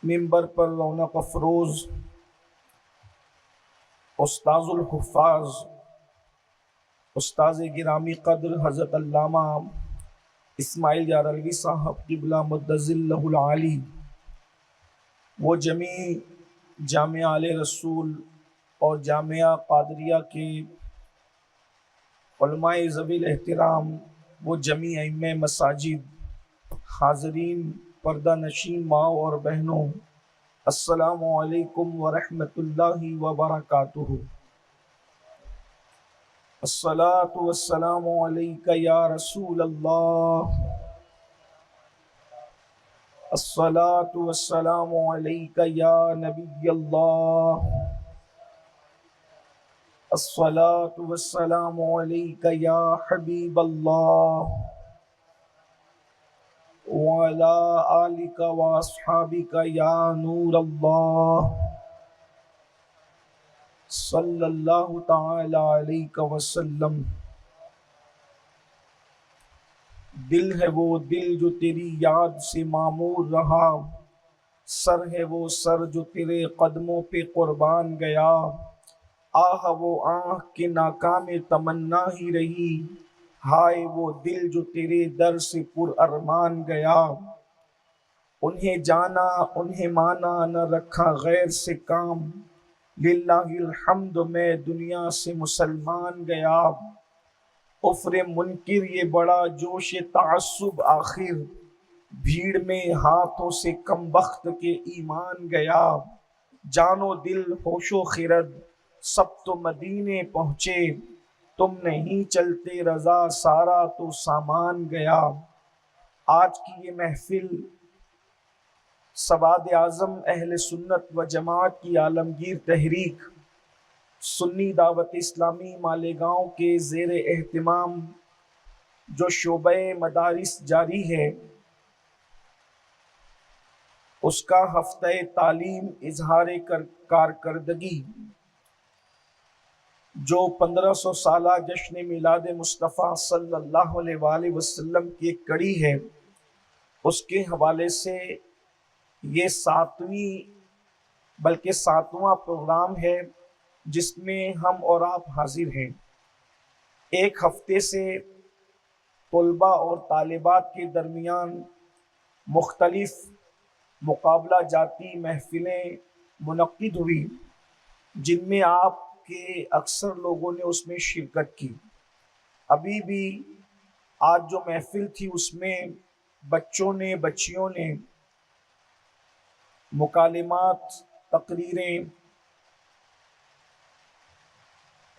منبر پر رونق افروز استاذ الحفاظ استاذ گرامی قدر حضرت علامہ اسماعیل یارلوی صاحب قبلہ مدظ اللہ العالی، وہ جمیع جامعہ آل رسول اور جامعہ قادریہ کے علماء ذوی الاحترام، وہ جمیع ائمہ مساجد، حاضرین، پردہ نشین ماں اور بہنوں، السلام علیکم ورحمۃ اللہ وبرکاتہ۔ الصلاۃ والسلام علیک یا رسول اللہ، الصلاۃ والسلام علیک یا نبی اللہ، الصلاۃ والسلام علیک یا حبیب اللہ، وعلی آلک واصحابک یا نور اللہ، صلی اللہ تعالی علیہ وسلم۔ دل ہے وہ دل جو تیری یاد سے معمور رہا، سر ہے وہ سر جو تیرے قدموں پہ قربان گیا، آہ وہ آنکھ کے ناکام تمنا ہی رہی، ہائے وہ دل جو تیرے در سے پر ارمان گیا، انہیں جانا انہیں مانا نہ رکھا غیر سے کام، للہ الحمد میں دنیا سے مسلمان گیا، کفر منکر یہ بڑا جوش تعصب آخر، بھیڑ میں ہاتھوں سے کم بخت کے ایمان گیا، جان و دل ہوش و خرد سب تو مدینے پہنچے، تم نہیں چلتے رضا سارا تو سامان گیا۔ آج کی یہ محفل سواد اعظم اہل سنت و جماعت کی عالمگیر تحریک سنی دعوت اسلامی مالیگاؤں کے زیر اہتمام جو شعبہ مدارس جاری ہے، اس کا ہفتہ تعلیم اظہار کارکردگی جو 1500 سالہ جشن میلاد مصطفیٰ صلی اللہ علیہ وآلہ وسلم کی ایک کڑی ہے، اس کے حوالے سے یہ 7ویں بلکہ 7واں پروگرام ہے جس میں ہم اور آپ حاضر ہیں۔ ایک ہفتے سے طلباء اور طالبات کے درمیان مختلف مقابلہ جاتی محفلیں منعقد ہوئی، جن میں آپ کے اکثر لوگوں نے اس میں شرکت کی۔ ابھی بھی آج جو محفل تھی اس میں بچیوں نے مکالمات، تقریریں،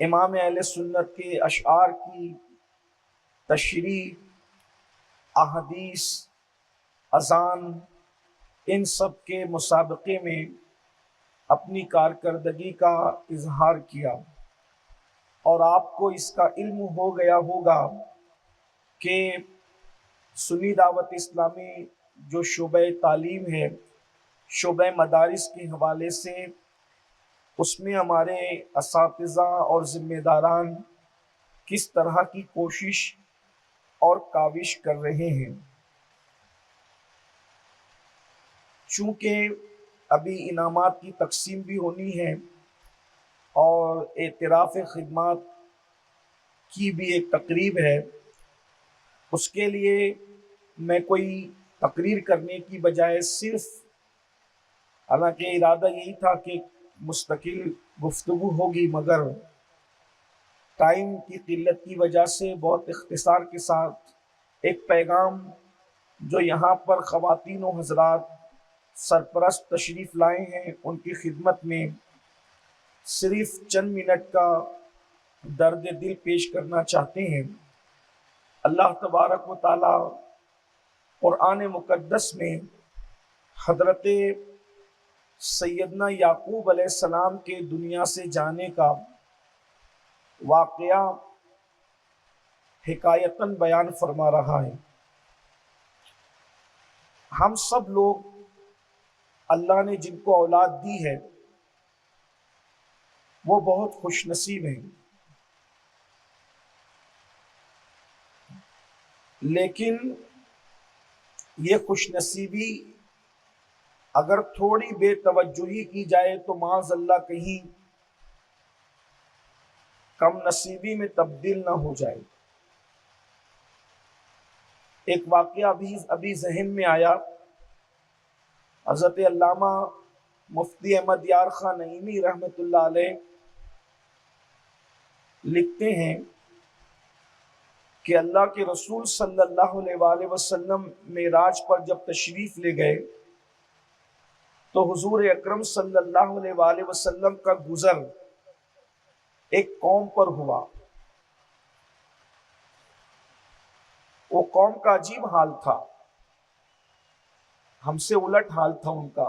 امام اہل سنت کے اشعار کی تشریح، احادیث، اذان، ان سب کے مسابقے میں اپنی کارکردگی کا اظہار کیا، اور آپ کو اس کا علم ہو گیا ہوگا کہ سنی دعوت اسلامی جو شعبہ تعلیم ہے، شعبہ مدارس کے حوالے سے اس میں ہمارے اساتذہ اور ذمہ داران کس طرح کی کوشش اور کاوش کر رہے ہیں۔ چونکہ ابھی انعامات کی تقسیم بھی ہونی ہے اور اعتراف خدمات کی بھی ایک تقریب ہے، اس کے لیے میں کوئی تقریر کرنے کی بجائے صرف، حالانکہ ارادہ یہی تھا کہ مستقل گفتگو ہوگی، مگر ٹائم کی قلت کی وجہ سے بہت اختصار کے ساتھ ایک پیغام جو یہاں پر خواتین و حضرات سرپرست تشریف لائے ہیں ان کی خدمت میں صرف چند منٹ کا درد دل پیش کرنا چاہتے ہیں۔ اللہ تبارک و تعالی قرآن مقدس میں حضرت سیدنا یعقوب علیہ السلام کے دنیا سے جانے کا واقعہ حکایتاً بیان فرما رہا ہے۔ ہم سب لوگ اللہ نے جن کو اولاد دی ہے وہ بہت خوش نصیب ہیں، لیکن یہ خوش نصیبی اگر تھوڑی بے توجہی کی جائے تو معاذ اللہ کہیں کم نصیبی میں تبدیل نہ ہو جائے۔ ایک واقعہ ابھی ذہن میں آیا، حضرت علامہ مفتی احمد یار خان نعیمی رحمۃ اللہ علیہ لکھتے ہیں کہ اللہ کے رسول صلی اللہ علیہ وآلہ وسلم معراج پر جب تشریف لے گئے تو حضور اکرم صلی اللہ علیہ وآلہ وسلم کا گزر ایک قوم پر ہوا۔ وہ قوم کا عجیب حال تھا، ہم سے الٹ حال تھا ان کا۔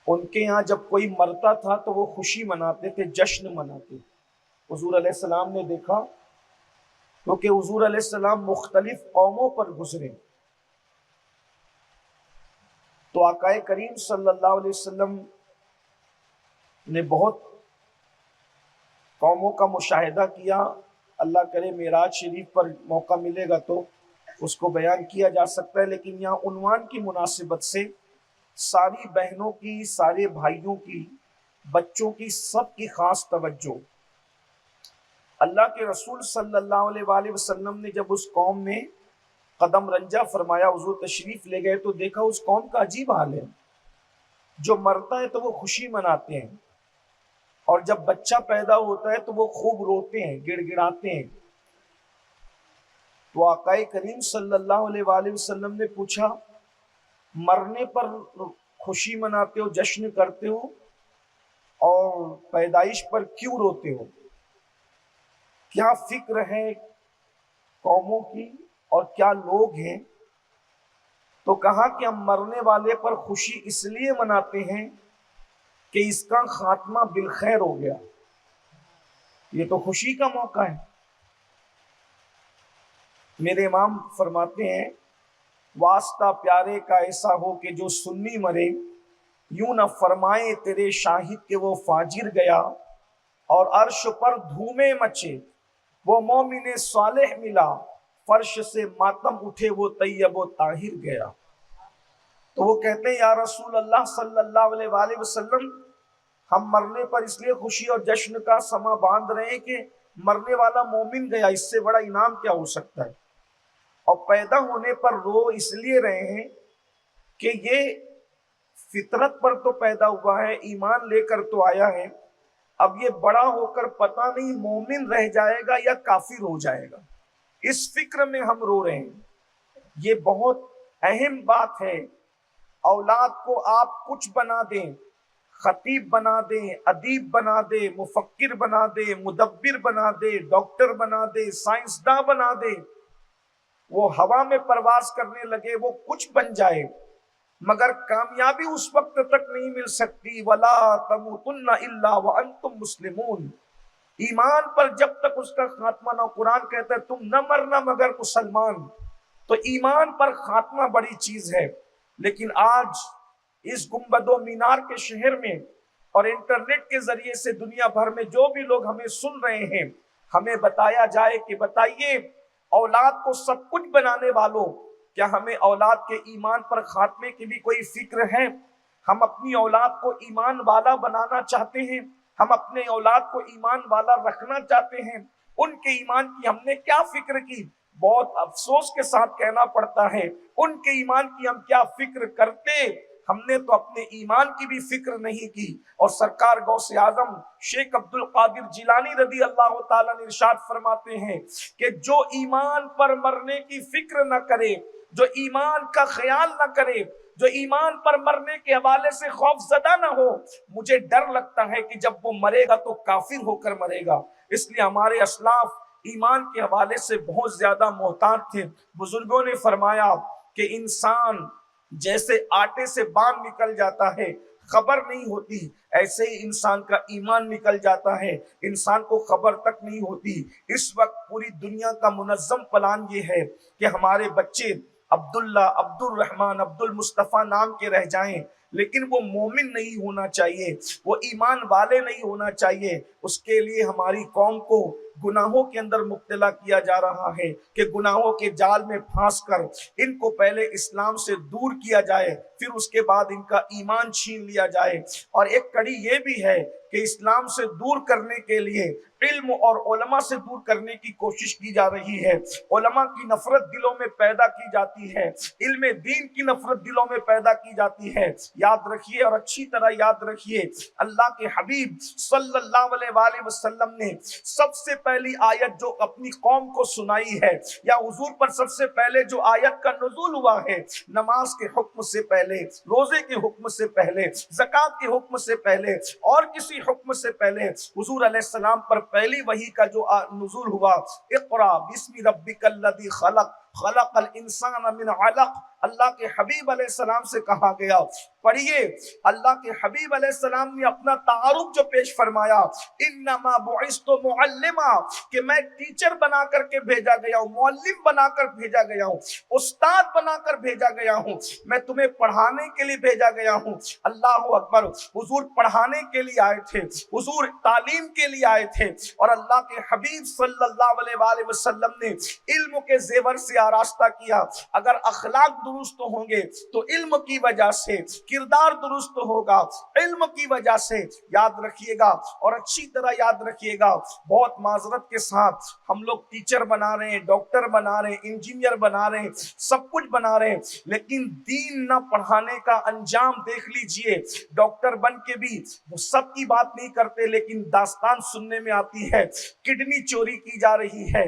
ان کے یہاں جب کوئی مرتا تھا تو وہ خوشی مناتے تھے، جشن مناتے۔ حضور علیہ السلام نے دیکھا، کیونکہ حضور علیہ السلام مختلف قوموں پر گزرے، تو آقا کریم صلی اللہ علیہ وسلم نے بہت قوموں کا مشاہدہ کیا۔ اللہ کرے معراج شریف پر موقع ملے گا تو اس کو بیان کیا جا سکتا ہے، لیکن یہاں عنوان کی مناسبت سے ساری بہنوں کی، سارے بھائیوں کی، بچوں کی، سب کی خاص توجہ۔ اللہ کے رسول صلی اللہ علیہ وآلہ وسلم نے جب اس قوم میں قدم رنجہ فرمایا، حضور تشریف لے گئے، تو دیکھا اس قوم کا عجیب حال ہے۔ جو مرتا ہے تو وہ خوشی مناتے ہیں، اور جب بچہ پیدا ہوتا ہے تو وہ خوب روتے ہیں، گڑ گڑاتے ہیں۔ تو آقا کریم صلی اللہ علیہ وآلہ وسلم نے پوچھا، مرنے پر خوشی مناتے ہو، جشن کرتے ہو، اور پیدائش پر کیوں روتے ہو؟ کیا فکر ہے قوموں کی اور کیا لوگ ہیں؟ تو کہا کہ ہم مرنے والے پر خوشی اس لیے مناتے ہیں کہ اس کا خاتمہ بالخیر ہو گیا، یہ تو خوشی کا موقع ہے۔ میرے امام فرماتے ہیں، واسطہ پیارے کا ایسا ہو کہ جو سنی مرے، یوں نہ فرمائے تیرے شاہد کہ وہ فاجر گیا، اور عرش پر دھومے مچے وہ مومن صالح ملا، فرش سے ماتم اٹھے وہ طیب و طاہر گیا۔ تو وہ کہتے ہیں، یا رسول اللہ صلی اللہ علیہ وآلہ وسلم، ہم مرنے پر اس لیے خوشی اور جشن کا سما باندھ رہے ہیں کہ مرنے والا مومن گیا، اس سے بڑا انعام کیا ہو سکتا ہے؟ اور پیدا ہونے پر رو اس لیے رہے ہیں کہ یہ فطرت پر تو پیدا ہوا ہے، ایمان لے کر تو آیا ہے، اب یہ بڑا ہو کر پتہ نہیں مومن رہ جائے گا یا کافر ہو جائے گا، اس فکر میں ہم رو رہے ہیں۔ یہ بہت اہم بات ہے۔ اولاد کو آپ کچھ بنا دیں، خطیب بنا دیں، ادیب بنا دیں، مفکر بنا دیں، مدبر بنا دیں، ڈاکٹر بنا دیں، سائنسداں بنا دیں، وہ ہوا میں پرواز کرنے لگے، وہ کچھ بن جائے، مگر کامیابی اس وقت تک نہیں مل سکتی۔ وَلَا تَمُوتُنَّ إِلَّا وَأَنْتُمْ مُسْلِمُونَ۔ ایمان پر جب تک اس کا خاتمہ نہ، قرآن کہتا ہے تم نہ مرنا مگر مسلمان۔ تو ایمان پر خاتمہ بڑی چیز ہے۔ لیکن آج اس گنبد و مینار کے شہر میں اور انٹرنیٹ کے ذریعے سے دنیا بھر میں جو بھی لوگ ہمیں سن رہے ہیں، ہمیں بتایا جائے کہ بتائیے اولاد کو سب کچھ بنانے والوں، کیا ہمیں اولاد کے ایمان پر خاتمے کی بھی کوئی فکر ہے؟ ہم اپنی اولاد کو ایمان والا بنانا چاہتے ہیں، ہم اپنے اولاد کو ایمان والا رکھنا چاہتے ہیں، ان کے ایمان کی ہم نے کیا فکر کی؟ بہت افسوس کے ساتھ کہنا پڑتا ہے، ان کے ایمان کی ہم کیا فکر کرتے؟ ہم نے تو اپنے ایمان کی بھی فکر نہیں کی۔ اور سرکار غوث اعظم شیخ عبد القادر جیلانی رضی اللہ تعالیٰ نے ارشاد فرماتے ہیں کہ جو ایمان پر مرنے کی فکر نہ کرے، جو ایمان کا خیال نہ کرے، جو ایمان پر مرنے کے حوالے سے خوف زدہ نہ ہو، مجھے ڈر لگتا ہے کہ جب وہ مرے گا تو کافر ہو کر مرے گا۔ اس لیے ہمارے اسلاف ایمان کے حوالے سے بہت زیادہ محتاط تھے۔ بزرگوں نے فرمایا کہ انسان جیسے آٹے سے بان نکل جاتا ہے، خبر نہیں ہوتی، ایسے ہی انسان کا ایمان نکل جاتا ہے، انسان کو خبر تک نہیں ہوتی۔ اس وقت پوری دنیا کا منظم پلان یہ ہے کہ ہمارے بچے عبداللہ، عبد الرحمن، عبد المصطفیٰ نام کے رہ جائیں، لیکن وہ مومن نہیں ہونا چاہیے، وہ ایمان والے نہیں ہونا چاہیے۔ اس کے لیے ہماری قوم کو گناہوں کے اندر مبتلا کیا جا رہا ہے کہ گناہوں کے جال میں پھانس کر ان کو پہلے اسلام سے دور کیا جائے، پھر اس کے بعد ان کا ایمان چھین لیا جائے۔ اور ایک کڑی یہ بھی ہے کہ اسلام سے دور کرنے کے لیے علم اور علماء سے دور کرنے کی کوشش کی جا رہی ہے۔ علماء کی نفرت دلوں میں پیدا کی جاتی ہے، علم دین کی نفرت دلوں میں پیدا کی جاتی ہے۔ یاد رکھیے اور اچھی طرح یاد رکھیے، اللہ کے حبیب صلی اللہ علیہ وآلہ وسلم نے سب سے پہلی آیت جو اپنی قوم کو سنائی ہے، یا حضور پر سب سے پہلے جو آیت کا نزول ہوا ہے، نماز کے حکم سے پہلے، روزے کے حکم سے پہلے، زکوٰۃ کے حکم سے پہلے اور کسی حکم سے پہلے حضور علیہ السلام پر پہلی وحی کا جو نزول ہوا، اقرا بسم ربک الذی خلق خلق الانسان من علق، اللہ کے حبیب علیہ السلام سے کہا گیا پڑھیے۔ اللہ کے حبیب علیہ السلام نے اپنا تعارف جو پیش فرمایا، انما بعثت معلما، کہ میں ٹیچر بنا کر کے بھیجا گیا ہوں، معلم بنا کر بھیجا گیا ہوں، استاد بنا کر بھیجا گیا ہوں، میں تمہیں پڑھانے کے لیے بھیجا گیا ہوں۔ اللہ اکبر، حضور پڑھانے کے لیے آئے تھے، حضور تعلیم کے لیے آئے تھے، اور اللہ کے حبیب صلی اللہ علیہ وآلہ وسلم نے علم کے زیور سے آراستہ کیا۔ اگر اخلاق درست ہوں گے تو علم کی وجہ سے، کردار درست ہوگا علم کی وجہ سے۔ یاد رکھیے گا اور اچھی طرح یاد رکھیے گا، بہت معذرت کے ساتھ ہم لوگ ٹیچر بنا رہے ہیں، ڈاکٹر بنا رہے ہیں، انجینئر بنا رہے ہیں، سب کچھ بنا رہے ہیں، لیکن دین نہ پڑھانے کا انجام دیکھ لیجئے۔ ڈاکٹر بن کے بھی وہ سب کی بات نہیں کرتے، لیکن داستان سننے میں آتی ہے کڈنی چوری کی جا رہی ہے،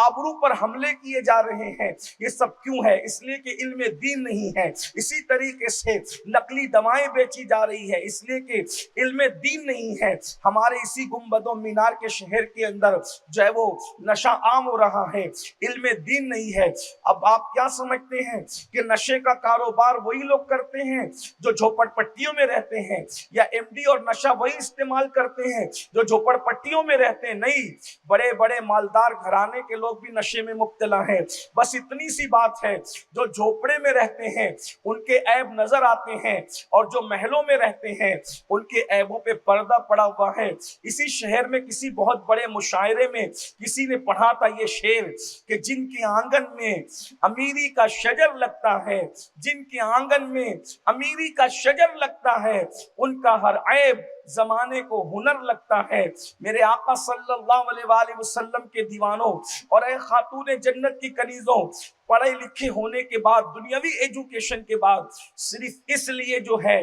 آبرو پر حملے کیے جا رہے ہیں۔ یہ سب کیوں ہے؟ اس لیے کہ علم دین نہیں ہے۔ اسی طریقے سے نقلی دوائیں بیچی جا رہی ہے، اس لیے کہ علم دین نہیں ہے۔ ہمارے اسی گنبد و مینار کے شہر کے اندر جو ہے وہ نشہ عام ہو رہا ہے، علم دین نہیں ہے۔ اب آپ کیا سمجھتے ہیں کہ نشے کا کاروبار وہی لوگ کرتے ہیں جو جھوپڑ پٹیوں میں رہتے ہیں، یا ایم ڈی اور نشہ وہی استعمال کرتے ہیں جو جھوپڑ پٹیوں میں رہتے ہیں؟ نہیں، بڑے بڑے مالدار گھرانے کے لوگ بھی نشے میں مبتلا ہیں۔ بس اتنی سی بات ہے، جو جھوپڑے میں رہتے ہیں ان کے عیب نظر آتے ہیں، اور جو محلوں میں رہتے ہیں ان کے عیبوں پہ پردہ پڑا ہوا ہے۔ اسی شہر میں کسی بہت بڑے مشاعرے میں کسی نے پڑھا تھا یہ شعر کہ جن کے آنگن میں امیری کا شجر لگتا ہے، جن کے آنگن میں امیری کا شجر لگتا ہے، ان کا ہر عیب زمانے کو ہنر لگتا ہے۔ میرے آقا صلی اللہ علیہ وآلہ وسلم کے دیوانوں اور اے خاتون جنت کی کنیزوں، پڑھے لکھے ہونے کے بعد، دنیاوی ایجوکیشن کے بعد، صرف اس لیے جو ہے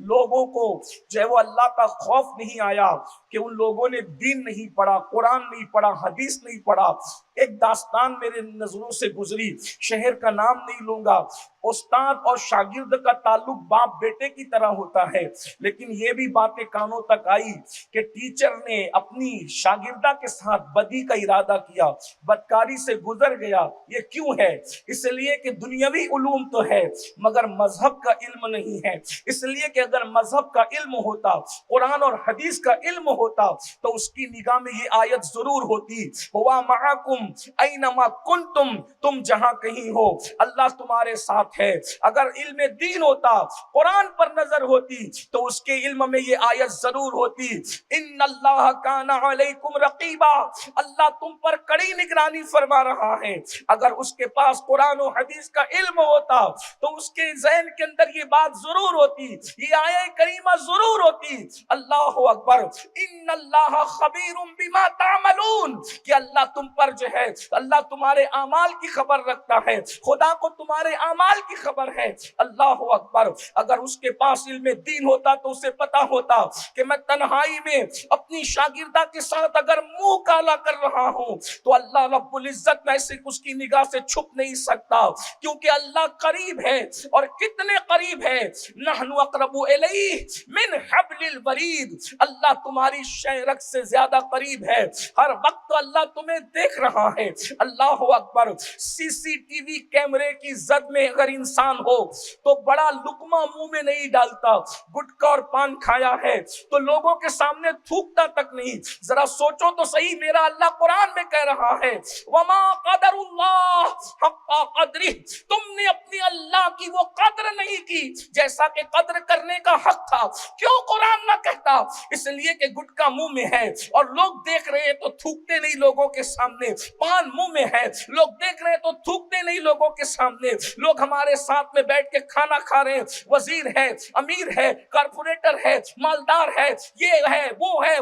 لوگوں کو جو ہے وہ اللہ کا خوف نہیں آیا کہ ان لوگوں نے دین نہیں پڑھا، قرآن نہیں پڑھا، حدیث نہیں پڑھا۔ ایک داستان میرے نظروں سے گزری، شہر کا نام نہیں لوں گا۔ استاد اور شاگرد کا تعلق باپ بیٹے کی طرح ہوتا ہے، لیکن یہ بھی باتیں کانوں تک آئی کہ ٹیچر نے اپنی شاگردہ کے ساتھ بدی کا ارادہ کیا، بدکاری سے گزر گیا۔ یہ کیوں ہے؟ اس لیے کہ دنیاوی علوم تو ہے مگر مذہب کا علم نہیں ہے۔ اس لیے کہ اگر مذہب کا علم ہوتا، قرآن اور حدیث کا علم ہوتا، تو اس کی نگاہ میں یہ آیت ضرور ہوتی، ہوا معکم اینما کنتم، تم جہاں کہیں ہو اللہ تمہارے ساتھ ہے۔ اگر علم دین ہوتا، قرآن پر نظر ہوتی، تو اس کے علم میں یہ آیت ضرور ہوتی، ان اللہ کان علیکم رقیبا، اللہ تم پر کڑی نگرانی فرما رہا ہے۔ اگر اس کے پاس قرآن و حدیث کا علم ہوتا تو اس کے ذہن کے اندر یہ بات ضرور ہوتی، یہ آیہ کریمہ ضرور ہوتی، اللہ اکبر، ان اللہ خبیر بما تعملون، کہ اللہ تم پر جو ہے، اللہ تمہارے اعمال کی خبر رکھتا ہے، خدا کو تمہارے اعمال کی خبر ہے۔ اللہ اکبر، اگر اس کے پاس علم دین ہوتا تو اسے پتا ہوتا کہ میں تنہائی میں اپنی شاگردہ کے ساتھ اگر منہ کالا کر رہا ہوں تو اللہ رب العزت میں سے اس کی نگاہ سے چھپ نہیں سکتا، کیونکہ اللہ قریب ہے، اور کتنے قریب ہے، نحن اقرب الیہ من حبل الورید، اللہ تمہاری شہرک سے زیادہ قریب ہے، ہر وقت اللہ تمہیں دیکھ رہا ہے۔ اللہ اکبر، سی سی ٹی وی کیمرے کی زد میں اگر انسان ہو تو بڑا لقمہ منہ میں نہیں ڈالتا، گٹکا اور پان کھایا ہے تو لوگوں کے سامنے تھوکتا تک نہیں۔ ذرا سوچو تو صحیح، میرا اللہ قرآن میں کہہ رہا ہے وما قدر اللہ حق حق قدری، تم نے اپنی اللہ کی وہ قدر نہیں کی جیسا کہ قدر کرنے کا حق تھا۔ کیوں قرآن نہ کہتا؟ اس لیے کہ گٹکا منہ میں ہے اور لوگ دیکھ رہے ہیں تو تھوکتے نہیں لوگوں کے سامنے، پان منہ میں ہے لوگ دیکھ رہے ہیں تو تھوکتے نہیں لوگوں کے سامنے، لوگ ہمارے ساتھ میں بیٹھ کے کھانا کھا رہے ہیں، وزیر ہے، امیر ہے، کارپوریٹر ہے، مالدار ہے، یہ ہے وہ ہے،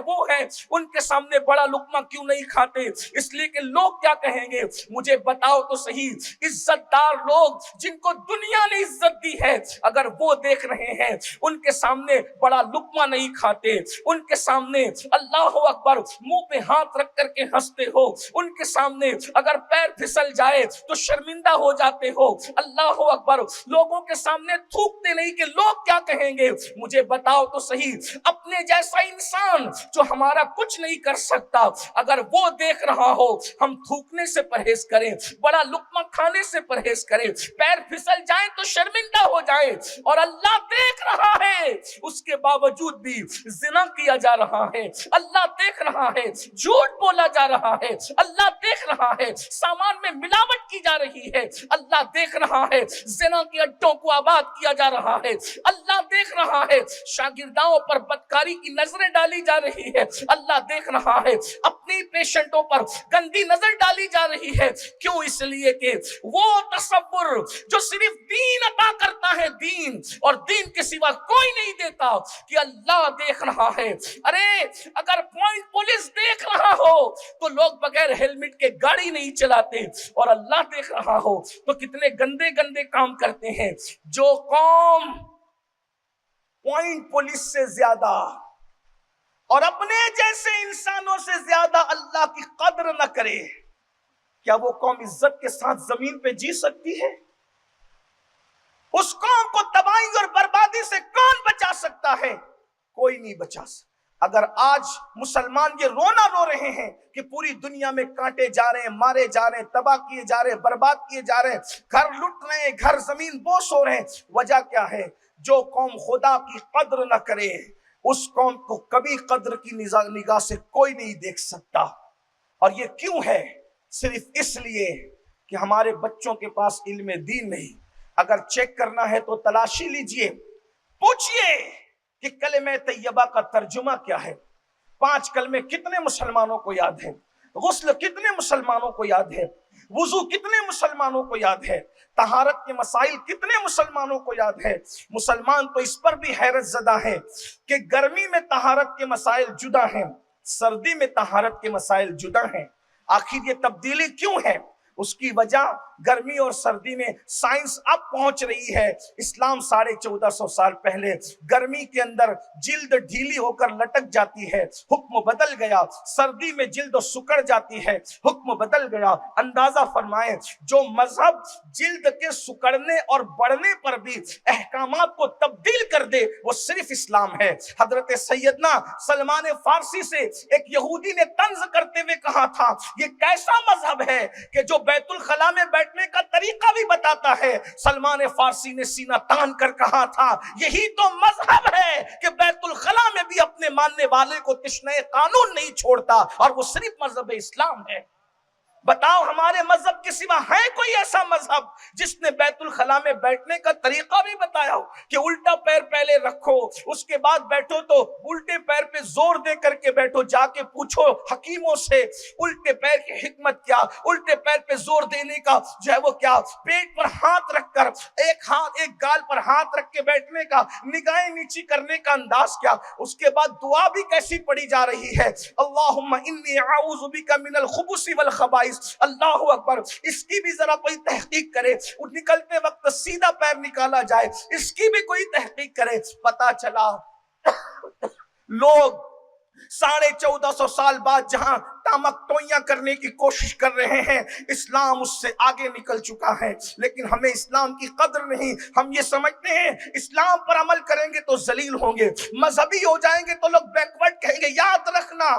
ان کے سامنے بڑا لقمہ کیوں نہیں کھاتے؟ اس لیے کہ لوگ کیا کہیں گے؟ مجھے بتاؤ تو صحیح، عزت دار لوگ جن کو دنیا نے عزت دی ہے، اگر وہ دیکھ رہے ہیں ان کے سامنے بڑا لقمہ نہیں کھاتے، ان کے سامنے اللہ اکبر منہ پہ ہاتھ رکھ کر کے ہنستے ہو، ان کے سامنے اگر پیر پھسل جائے تو شرمندہ ہو جاتے ہو، اللہ اکبر لوگوں کے سامنے تھوکتے نہیں کہ لوگ کیا کہیں گے؟ مجھے بتاؤ تو صحیح، اپنے جیسا انسان جو ہمارا کچھ نہیں کر سکتا اگر وہ دیکھ رہا ہو، ہم تھوکنے سے پرہیز کریں، بڑا لقمہ کھانے سے پرہیز کریں، پیر پھسل جائیں تو شرمندہ ہو جائیں، اور اللہ دیکھ رہا ہے اس کے باوجود بھی زنا کیا جا رہا ہے، اللہ دیکھ رہا ہے جھوٹ بولا جا رہا ہے، اللہ دیکھ رہا ہے سامان میں ملاوٹ کی جا رہی ہے، اللہ دیکھ رہا ہے زنا کے اڈوں کو آباد کیا جا رہا ہے، اللہ دیکھ رہا ہے شاگرداؤں پر بدکاری کی نظریں ڈالی جا رہی ہے، اللہ دیکھ رہا ہے اپنی پیشنٹوں پر گندی نظر ڈالی جا رہی ہے۔ کیوں؟ اس لیے کہ وہ تصور جو صرف دین عطا کرتا ہے، دین اور دین کے سوا کوئی نہیں دیتا، کہ اللہ دیکھ رہا ہے۔ ارے اگر پوائنٹ پولیس دیکھ رہا ہو تو لوگ بغیر ہیلمٹ کے گاڑی نہیں چلاتے، اور اللہ دیکھ رہا ہو تو کتنے گندے گندے کام کرتے ہیں۔ جو قوم پوائنٹ پولیس سے زیادہ اور اپنے جیسے انسانوں سے زیادہ اللہ کی قدر نہ کرے، کیا وہ قوم عزت کے ساتھ زمین پہ جی سکتی ہے؟ اس قوم کو تباہی اور بربادی سے کون بچا سکتا ہے؟ کوئی نہیں بچا سکتا۔ اگر آج مسلمان یہ رونا رو رہے ہیں کہ پوری دنیا میں کاٹے جا رہے ہیں، مارے جا رہے ہیں، تباہ کیے جا رہے ہیں، برباد کیے جا رہے ہیں، گھر لٹ رہے ہیں، گھر زمین بوس ہو رہے ہیں، وجہ کیا ہے؟ جو قوم خدا کی قدر نہ کرے اس قوم کو کبھی قدر کی نگاہ سے کوئی نہیں دیکھ سکتا۔ اور یہ کیوں ہے؟ صرف اس لیے کہ ہمارے بچوں کے پاس علم دین نہیں۔ اگر چیک کرنا ہے تو تلاشی لیجئے، پوچھئے کہ کلمہ طیبہ کا ترجمہ کیا ہے؟ 5 کلمے کتنے مسلمانوں کو یاد ہے؟ غسل کتنے مسلمانوں کو یاد ہے؟ وضو کتنے مسلمانوں کو یاد ہے؟ طہارت کے مسائل کتنے مسلمانوں کو یاد ہے؟ مسلمان تو اس پر بھی حیرت زدہ ہے کہ گرمی میں طہارت کے مسائل جدا ہیں، سردی میں طہارت کے مسائل جدا ہیں۔ آخر یہ تبدیلی کیوں ہے؟ اس کی وجہ گرمی اور سردی میں سائنس اب پہنچ رہی ہے۔ اسلام 1450 سال پہلے گرمی کے اندر جلد ڈھیلی ہو کر لٹک جاتی ہے، حکم بدل گیا۔ سردی میں جلد سکڑ جاتی ہے، حکم بدل گیا۔ اندازہ فرمائیں جو مذہب جلد کے سکڑنے اور بڑھنے پر بھی احکامات کو تبدیل کر دے وہ صرف اسلام ہے۔ حضرت سیدنا سلمان فارسی سے ایک یہودی نے طنز کرتے ہوئے کہا تھا، یہ کیسا مذہب ہے کہ جو بیت الخلاء میں بیٹھنے کا طریقہ بھی بتاتا ہے؟ سلمان فارسی نے سینہ تان کر کہا تھا، یہی تو مذہب ہے کہ بیت الخلاء میں بھی اپنے ماننے والے کو تشنہ قانون نہیں چھوڑتا، اور وہ صرف مذہب اسلام ہے۔ بتاؤ ہمارے مذہب کے سوا ہے کوئی ایسا مذہب جس نے بیت الخلاء میں بیٹھنے کا طریقہ بھی بتایا ہو کہ الٹا پیر پہلے رکھو، اس کے بعد بیٹھو تو الٹے پیر پہ زور دے کر کے بیٹھو، جا کے پوچھو حکیموں سے الٹے پیر کی حکمت کیا، الٹے پیر پہ زور دینے کا جو ہے وہ کیا، پیٹ پر ہاتھ رکھ کر ایک گال پر ہاتھ رکھ کے بیٹھنے کا، نگاہیں نیچی کرنے کا انداز کیا، اس کے بعد دعا بھی کیسی پڑھی جا رہی ہے، اللہم انی اعوذ بک من الخبث والخبائث۔ اللہ اکبر، اس کی بھی ذرا کوئی تحقیق کرے، نکلتے وقت سیدھا پیر نکالا جائے، اس کی بھی کوئی تحقیق کرے۔ پتا چلا لوگ 1450 سال بعد جہاں تامک توئیاں کرنے کی کوشش کر رہے ہیں، اسلام اس سے آگے نکل چکا ہے، لیکن ہمیں اسلام کی قدر نہیں۔ ہم یہ سمجھتے ہیں اسلام پر عمل کریں گے تو ذلیل ہوں گے، مذہبی ہو جائیں گے تو لوگ بیکورڈ کہیں گے۔ یاد رکھنا،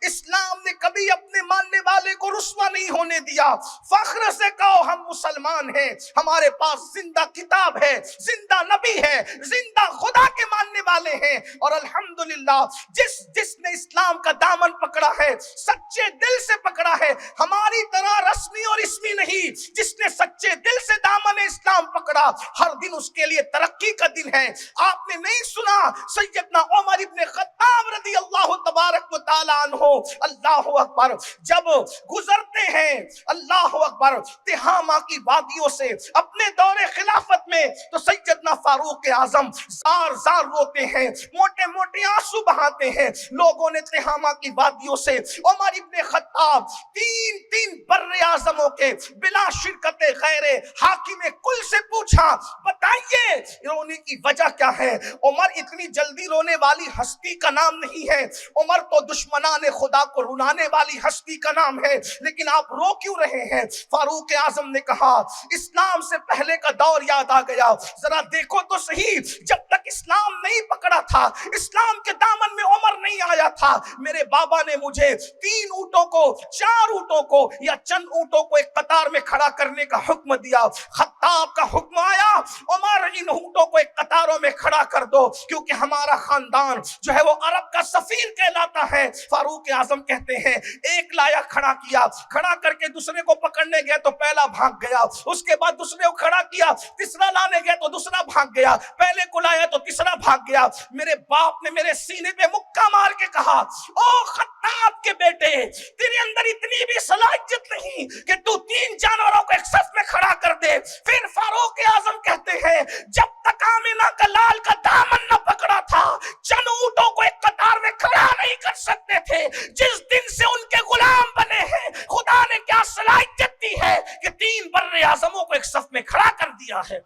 اسلام نے کبھی اپنے ماننے والے کو رسوا نہیں ہونے دیا۔ فخر سے کہو ہم مسلمان ہیں، ہمارے پاس زندہ کتاب ہے، زندہ نبی ہے، زندہ خدا کے ماننے والے ہیں. اور الحمدللہ جس نے اسلام کا دامن پکڑا ہے سچے دل سے پکڑا ہے, ہماری طرح رسمی اور اسمی نہیں, جس نے سچے دل سے دامن اسلام پکڑا ہر دن اس کے لیے ترقی کا دن ہے. آپ نے نہیں سنا سیدنا عمر ابن خطاب رضی اللہ تبارک و تعالی عنہ, اللہ اکبر, جب گزرتے ہیں اللہ اکبر تہامہ کی وادیوں سے اپنے دور خلافت میں, تو سیدنا فاروق اعظم زار زار روتے ہیں, موٹے موٹے آنسو بہاتے ہیں. لوگوں نے تہامہ کی وادیوں سے عمر ابن خطاب تین بر اعظموں کے بلا شرکت غیر حاکم کل سے پوچھا, بتائیے رونے کی وجہ کیا ہے؟ عمر اتنی جلدی رونے والی ہستی کا نام نہیں ہے, عمر تو دشمنان خدا کو رلانے والی ہستی کا نام ہے, لیکن آپ رو کیوں رہے ہیں؟ فاروق اعظم نے کہا اسلام سے پہلے کا دور یاد آ گیا, ذرا دیکھو تو صحیح, جب تک اسلام نہیں پکڑا تھا, اسلام کے دامن میں عمر نہیں آیا تھا, میرے بابا نے مجھے 3 اونٹوں کو 4 اونٹوں کو یا چند اونٹوں کو ایک قطار میں کھڑا کرنے کا حکم دیا. خطاب کا حکم آیا, عمر ان اونٹوں کو ایک قطاروں میں کھڑا کر دو, کیونکہ ہمارا خاندان جو ہے وہ عرب کا سفیر کہلاتا ہے. فاروق اعظم کہتے ہیں ایک لایا کھڑا کیا, کھڑا کر کے دوسرے کو پکڑنے گئے تو پہلا بھاگ گیا, اس کے بعد دوسرے کو کھڑا کیا, تیسرا لانے گئے تو دوسرا بھاگ گیا, پہلے کو لایا تو تیسرا بھاگ گیا. میرے باپ نے میرے سینے پہ مکہ مار کے کہا, او خطاب کے بیٹے, تیرے اندر اتنی بھی صلاحیت نہیں کہ تو 3 جانوروں کو ایک صف میں کھڑا کر دے. پھر فاروق اعظم کہتے ہیں جب تک آمینہ کا لال کا دامن نہ پکڑا تھا چند اونٹوں کو ایک قطار میں کھڑا نہیں کر سکتے تھے. جس دن سے ان کے غلام بنے ہیں خدا نے کیا صلاحیت دی ہے کہ 3 بر اعظموں کو ایک صف میں کھڑا کر دیا ہے.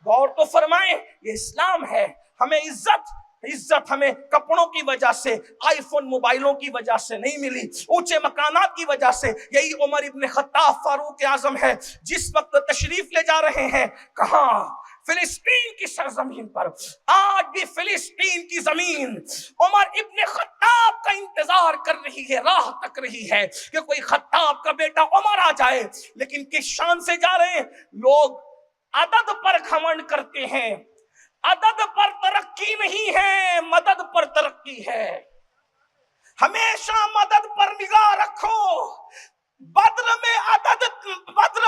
غور تو فرمائیں, یہ اسلام ہے. ہمیں عزت ہمیں کپڑوں کی وجہ سے, آئی فون موبائلوں کی وجہ سے نہیں ملی, اونچے مکانات کی وجہ سے. یہی عمر ابن خطاب فاروق اعظم ہے, جس وقت تشریف لے جا رہے ہیں کہاں؟ فلسطین کی سرزمین پر. آج بھی فلسطین کی زمین عمر ابن خطاب کا انتظار کر رہی ہے, راہ تک رہی ہے کہ کوئی خطاب کا بیٹا عمر آ جائے. لیکن کس شان سے جا رہے ہیں لوگ؟ عدد پر گھمنڈ کرتے ہیں, عدد پر ترقی نہیں ہے, مدد پر ترقی ہے. ہمیشہ مدد پر نگاہ رکھو. بدر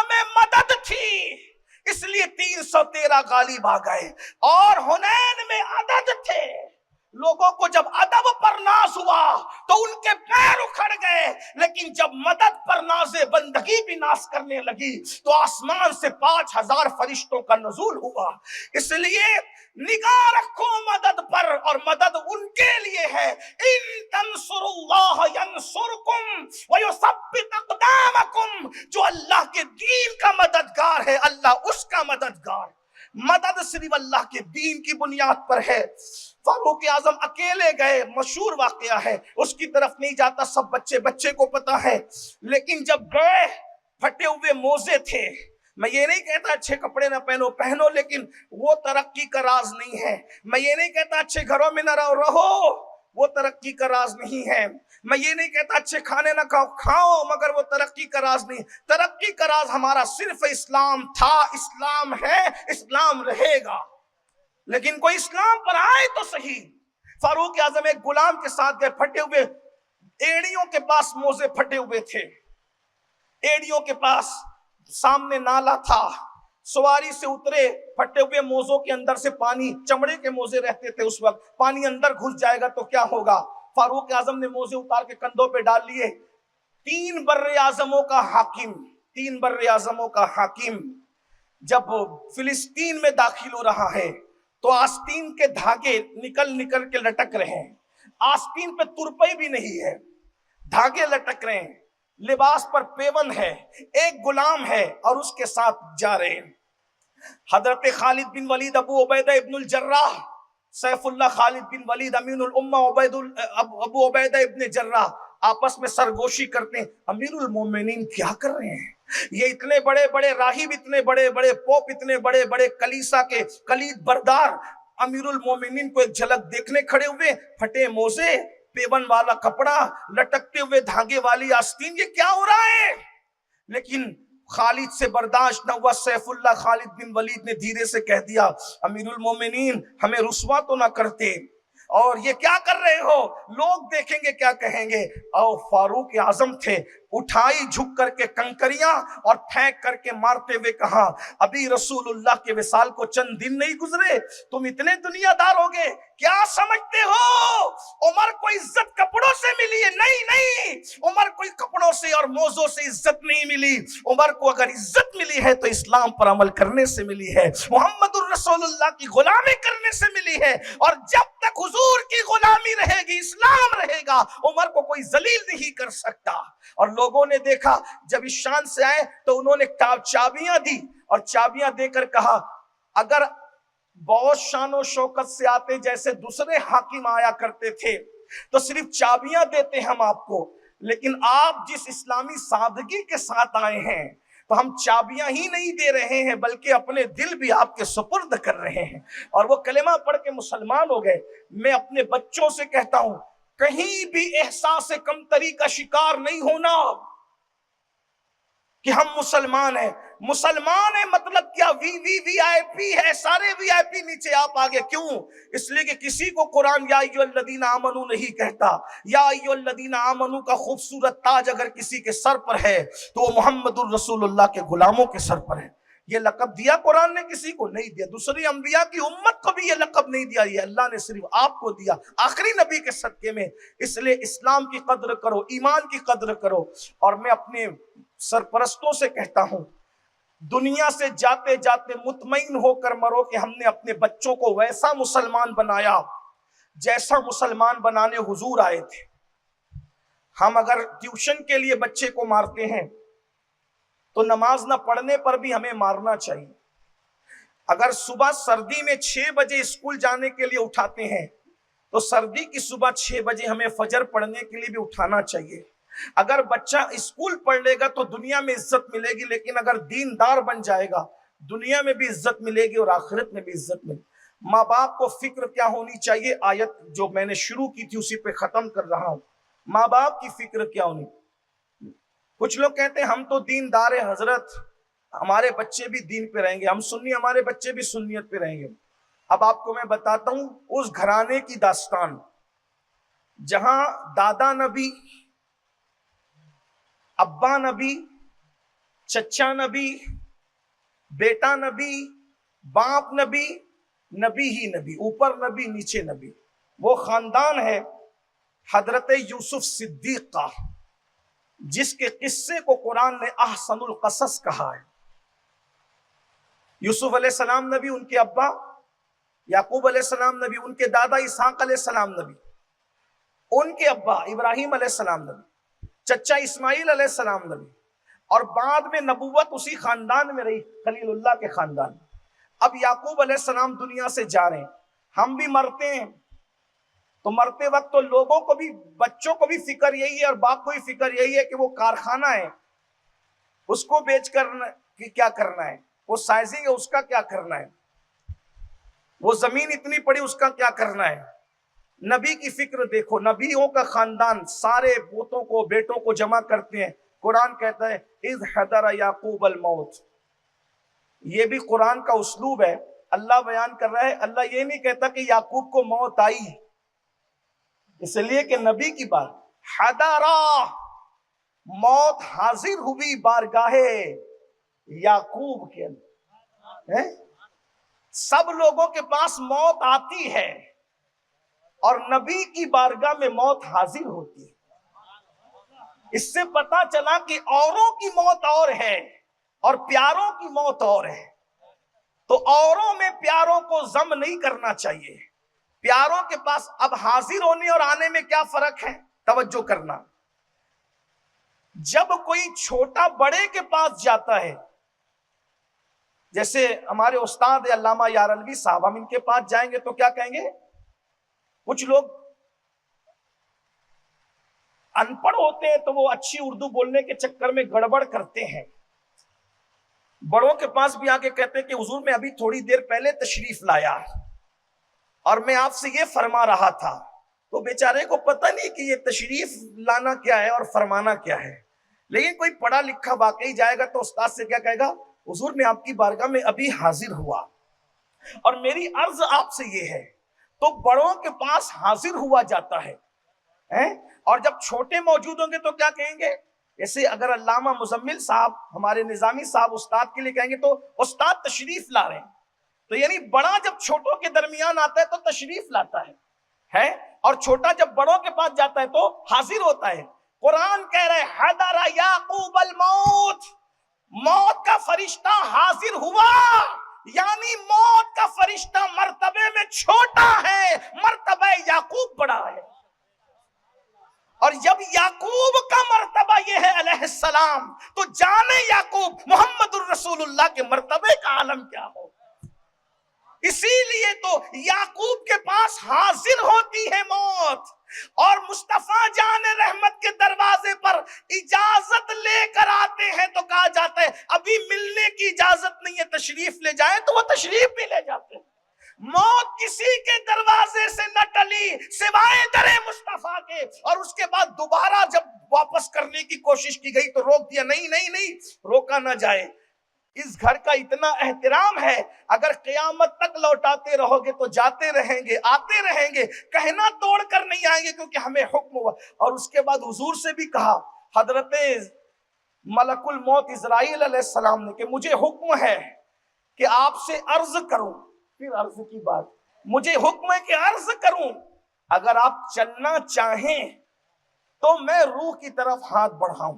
میں مدد تھی, اس لیے 313 غالب آ گئے, اور حنین میں عدد تھے. لوگوں کو جب ادب پر ناز ہوا تو ان کے پیر اکھڑ گئے, لیکن جب مدد پر ناز بندگی بھی ناز کرنے لگی تو آسمان سے 5000 فرشتوں کا نزول ہوا. اس لیے نگاہ رکھو مدد پر, اور مدد ان کے لیے ہے. ان تنصروا اللہ ینصرکم ویثبت اقدامکم, جو اللہ کے دین کا مددگار ہے اللہ اس کا مددگار. مدد صرف اللہ کے دین کی بنیاد پر ہے. فاروق اعظم اکیلے گئے, مشہور واقعہ ہے, اس کی طرف نہیں جاتا, سب بچے کو پتا ہے. لیکن جب گئے پھٹے ہوئے موزے تھے. میں یہ نہیں کہتا اچھے کپڑے نہ پہنو, لیکن وہ ترقی کا راز نہیں ہے. میں یہ نہیں کہتا اچھے گھروں میں نہ رہو, وہ ترقی کا راز نہیں ہے. میں یہ نہیں کہتا اچھے کھانے نہ کھاؤ, مگر وہ ترقی کا راز نہیں. ترقی کا راز ہمارا صرف اسلام تھا, اسلام ہے, اسلام رہے گا. لیکن کوئی اسلام پر آئے تو صحیح. فاروق اعظم ایک غلام کے ساتھ گئے, پھٹے ہوئے ایڑیوں کے پاس موزے پھٹے ہوئے تھے, ایڑیوں کے پاس سامنے نالا تھا. سواری سے اترے, پھٹے ہوئے موزوں کے اندر سے پانی, چمڑے کے موزے رہتے تھے اس وقت, پانی اندر گھس جائے گا تو کیا ہوگا. فاروق اعظم نے موزے اتار کے کندھوں پہ ڈال لیے. 3 بر اعظموں کا حاکم جب فلسطین میں داخل ہو رہا ہے تو آستین کے دھاگے نکل کے لٹک رہے ہیں. آستین پہ ترپائی بھی نہیں ہے, دھاگے لٹک رہے ہیں. لباس پر پیون ہے, ایک غلام ہے اور اس کے ساتھ جا رہے ہیں. حضرت خالد بن ولید, ابو عبیدہ ابن الجراح, سیف اللہ خالد بن ولید امین الامہ, ابو عبیدہ ابن جراح آپس میں سرگوشی کرتے ہیں, امیر المومنین کیا کر رہے ہیں؟ یہ اتنے بڑے بڑے راہب, اتنے بڑے بڑے پوپ, اتنے بڑے بڑے کلیسا کے کلید بردار امیر المومنین کو ایک جھلک دیکھنے کھڑے ہوئے. پھٹے موزے, پیون والا کپڑا, لٹکتے ہوئے دھاگے والی آستین, یہ کیا ہو رہا ہے؟ لیکن خالد سے برداشت نہ ہوا، سیف اللہ خالد بن ولید نے دھیرے سے کہہ دیا امیر المومنین ہمیں رسوا تو نہ کرتے، اور یہ کیا کر رہے ہو، لوگ دیکھیں گے کیا کہیں گے۔ اور فاروق اعظم تھے، اٹھائی جھک کر کے کنکریاں اور پھینک کر کے مارتے ہوئے کہا ابھی رسول اللہ کے وصال کو چند دن نہیں گزرے تم اتنے دنیا دار ہو گئے، کیا سمجھتے ہو عمر کو عزت کپڑوں سے ملی ہے؟ نہیں نہیں، عمر کوئی کپڑوں سے اور موزوں سے عزت نہیں ملی، عمر کو اگر عزت ملی ہے تو اسلام پر عمل کرنے سے ملی ہے، محمد الرسول اللہ کی غلامی کرنے سے ملی ہے، اور جب تک حضور کی غلامی رہے گی، اسلام رہے گا، عمر کو کوئی ذلیل نہیں کر سکتا۔ اور لوگوں نے دیکھا جب اس شان سے آئے تو انہوں نے چابیاں دی، اور چابیاں دے کر کہا اگر بہت شان و شوکت سے آتے جیسے دوسرے حاکم آیا کرتے تھے تو صرف چابیاں دیتے ہم آپ کو، لیکن آپ جس اسلامی سادگی کے ساتھ آئے ہیں تو ہم چابیاں ہی نہیں دے رہے ہیں بلکہ اپنے دل بھی آپ کے سپرد کر رہے ہیں۔ اور وہ کلمہ پڑھ کے مسلمان ہو گئے۔ میں اپنے بچوں سے کہتا ہوں کہیں بھی احساس کمتری کا شکار نہیں ہونا کہ ہم مسلمان ہیں۔ مسلمان ہیں مطلب کیا؟ وی آئی پی ہے، سارے وی آئی پی نیچے آپ آگے، کیوں؟ اس لیے کہ کسی کو قرآن یا ایھا الذین آمنو نہیں کہتا۔ یا ایھا الذین آمنو کا خوبصورت تاج اگر کسی کے سر پر ہے تو وہ محمد الرسول اللہ کے غلاموں کے سر پر ہے۔ یہ لقب دیا قرآن نے کسی کو نہیں دیا، دوسری انبیاء کی امت کو بھی یہ لقب نہیں دیا، یہ اللہ نے صرف آپ کو دیا آخری نبی کے صدقے میں۔ اس لیے اسلام کی قدر کرو، ایمان کی قدر کرو۔ اور میں اپنے سرپرستوں سے کہتا ہوں دنیا سے جاتے جاتے مطمئن ہو کر مرو کہ ہم نے اپنے بچوں کو ویسا مسلمان بنایا جیسا مسلمان بنانے حضور آئے تھے۔ ہم اگر ٹیوشن کے لیے بچے کو مارتے ہیں تو نماز نہ پڑھنے پر بھی ہمیں مارنا چاہیے۔ اگر صبح سردی میں 6 بجے اسکول جانے کے لیے اٹھاتے ہیں تو سردی کی صبح 6 بجے ہمیں فجر پڑھنے کے لیے بھی اٹھانا چاہیے۔ اگر بچہ اسکول پڑھ لے گا تو دنیا میں عزت ملے گی، لیکن اگر دیندار بن جائے گا دنیا میں بھی عزت ملے گی اور آخرت میں بھی عزت ملے گی۔ ماں باپ کو فکر کیا ہونی چاہیے؟ آیت جو میں نے شروع کی تھی اسی پہ ختم کر رہا ہوں۔ ماں باپ کی فکر کیا ہونی؟ کچھ لوگ کہتے ہیں ہم تو دیندار ہیں حضرت، ہمارے بچے بھی دین پہ رہیں گے، ہم سنی ہمارے بچے بھی سنیت پہ رہیں گے۔ اب آپ کو میں بتاتا ہوں اس گھرانے کی داستان جہاں دادا نبی، ابا نبی، چچا نبی، بیٹا نبی، باپ نبی، نبی ہی نبی، اوپر نبی نیچے نبی، وہ خاندان ہے حضرت یوسف صدیق کا، جس کے قصے کو قرآن نے احسن القصص کہا ہے۔ یوسف علیہ السلام نبی، ان کے ابا یعقوب علیہ السلام نبی، ان کے دادا اسحاق علیہ السلام نبی، ان کے ابا ابراہیم علیہ السلام نبی، چچا اسماعیل علیہ السلام نبی، اور بعد میں نبوت اسی خاندان میں رہی، خلیل اللہ کے خاندان میں۔ اب یعقوب علیہ السلام دنیا سے جا رہے ہیں، ہم بھی مرتے ہیں تو مرتے وقت تو لوگوں کو بھی، بچوں کو بھی فکر یہی ہے اور باپ کو بھی فکر یہی ہے کہ وہ کارخانہ ہے، اس کو بیچ کر کیا کرنا ہے، وہ سائزنگ ہے اس کا کیا کرنا ہے، وہ زمین اتنی پڑی اس کا کیا کرنا ہے۔ نبی کی فکر دیکھو، نبیوں کا خاندان سارے پوتوں کو بیٹوں کو جمع کرتے ہیں۔ قرآن کہتا ہے اذ حضر یعقوب الموت، یہ بھی قرآن کا اسلوب ہے، اللہ بیان کر رہا ہے، اللہ یہ نہیں کہتا کہ یعقوب کو موت آئی، اس لیے کہ نبی کی بات حضرا، موت حاضر ہوئی بارگاہ یعقوب کے اندر۔ سب لوگوں کے پاس موت آتی ہے اور نبی کی بارگاہ میں موت حاضر ہوتی ہے۔ اس سے پتا چلا کہ اوروں کی موت اور ہے اور پیاروں کی موت اور ہے، تو اوروں میں پیاروں کو ضم نہیں کرنا چاہیے۔ پیاروں کے پاس اب حاضر ہونے اور آنے میں کیا فرق ہے؟ توجہ کرنا، جب کوئی چھوٹا بڑے کے پاس جاتا ہے، جیسے ہمارے استاد علامہ یارلوی صاحب، ہم ان کے پاس جائیں گے تو کیا کہیں گے؟ کچھ لوگ ان پڑھ ہوتے ہیں تو وہ اچھی اردو بولنے کے چکر میں گڑبڑ کرتے ہیں، بڑوں کے پاس بھی آ کے کہتے ہیں کہ حضور میں ابھی تھوڑی دیر پہلے تشریف لایا اور میں آپ سے یہ فرما رہا تھا، تو بیچارے کو پتہ نہیں کہ یہ تشریف لانا کیا ہے اور فرمانا کیا ہے۔ لیکن کوئی پڑھا لکھا واقعی جائے گا تو استاد سے کیا کہے گا؟ حضور میں آپ کی بارگاہ میں ابھی حاضر ہوا اور میری عرض آپ سے یہ ہے. تو بڑوں کے پاس حاضر ہوا جاتا ہے. اور جب چھوٹے موجود ہوں گے تو کیا کہیں گے؟ جیسے اگر علامہ مزمل صاحب ہمارے نظامی صاحب استاد کے لیے کہیں گے تو استاد تشریف لا رہے ہیں، تو یعنی بڑا جب چھوٹوں کے درمیان آتا ہے تو تشریف لاتا ہے، اور چھوٹا جب بڑوں کے پاس جاتا ہے تو حاضر ہوتا ہے. قرآن کہہ رہے حضر یعقوب الموت، موت کا فرشتہ حاضر ہوا، یعنی موت کا فرشتہ مرتبے میں چھوٹا ہے، مرتبہ یعقوب بڑا ہے. اور جب یعقوب کا مرتبہ یہ ہے علیہ السلام، تو جانے یعقوب محمد الرسول اللہ کے مرتبے کا عالم کیا ہو. اسی لیے تو یعقوب کے پاس حاضر ہوتی ہے موت، اور مصطفیٰ جان رحمت کے دروازے پر اجازت لے کر آتے ہیں تو کہا جاتا ہے ابھی ملنے کی اجازت نہیں ہے، تشریف لے جائیں، تو وہ تشریف بھی لے جاتے ہیں. موت کسی کے دروازے سے نہ ٹلی سوائے در مصطفیٰ کے، اور اس کے بعد دوبارہ جب واپس کرنے کی کوشش کی گئی تو روک دیا. نہیں نہیں نہیں، روکا نہ جائے. اس گھر کا اتنا احترام ہے، اگر قیامت تک لوٹاتے رہو گے تو جاتے رہیں گے، آتے رہیں گے، کہنا توڑ کر نہیں آئیں گے، کیونکہ ہمیں حکم ہوا. اور اس کے بعد حضور سے بھی کہا حضرت ملک الموت اسرائیل علیہ السلام نے کہ مجھے حکم ہے کہ آپ سے عرض کروں. پھر عرض کی بات، مجھے حکم ہے کہ عرض کروں، اگر آپ چلنا چاہیں تو میں روح کی طرف ہاتھ بڑھاؤں،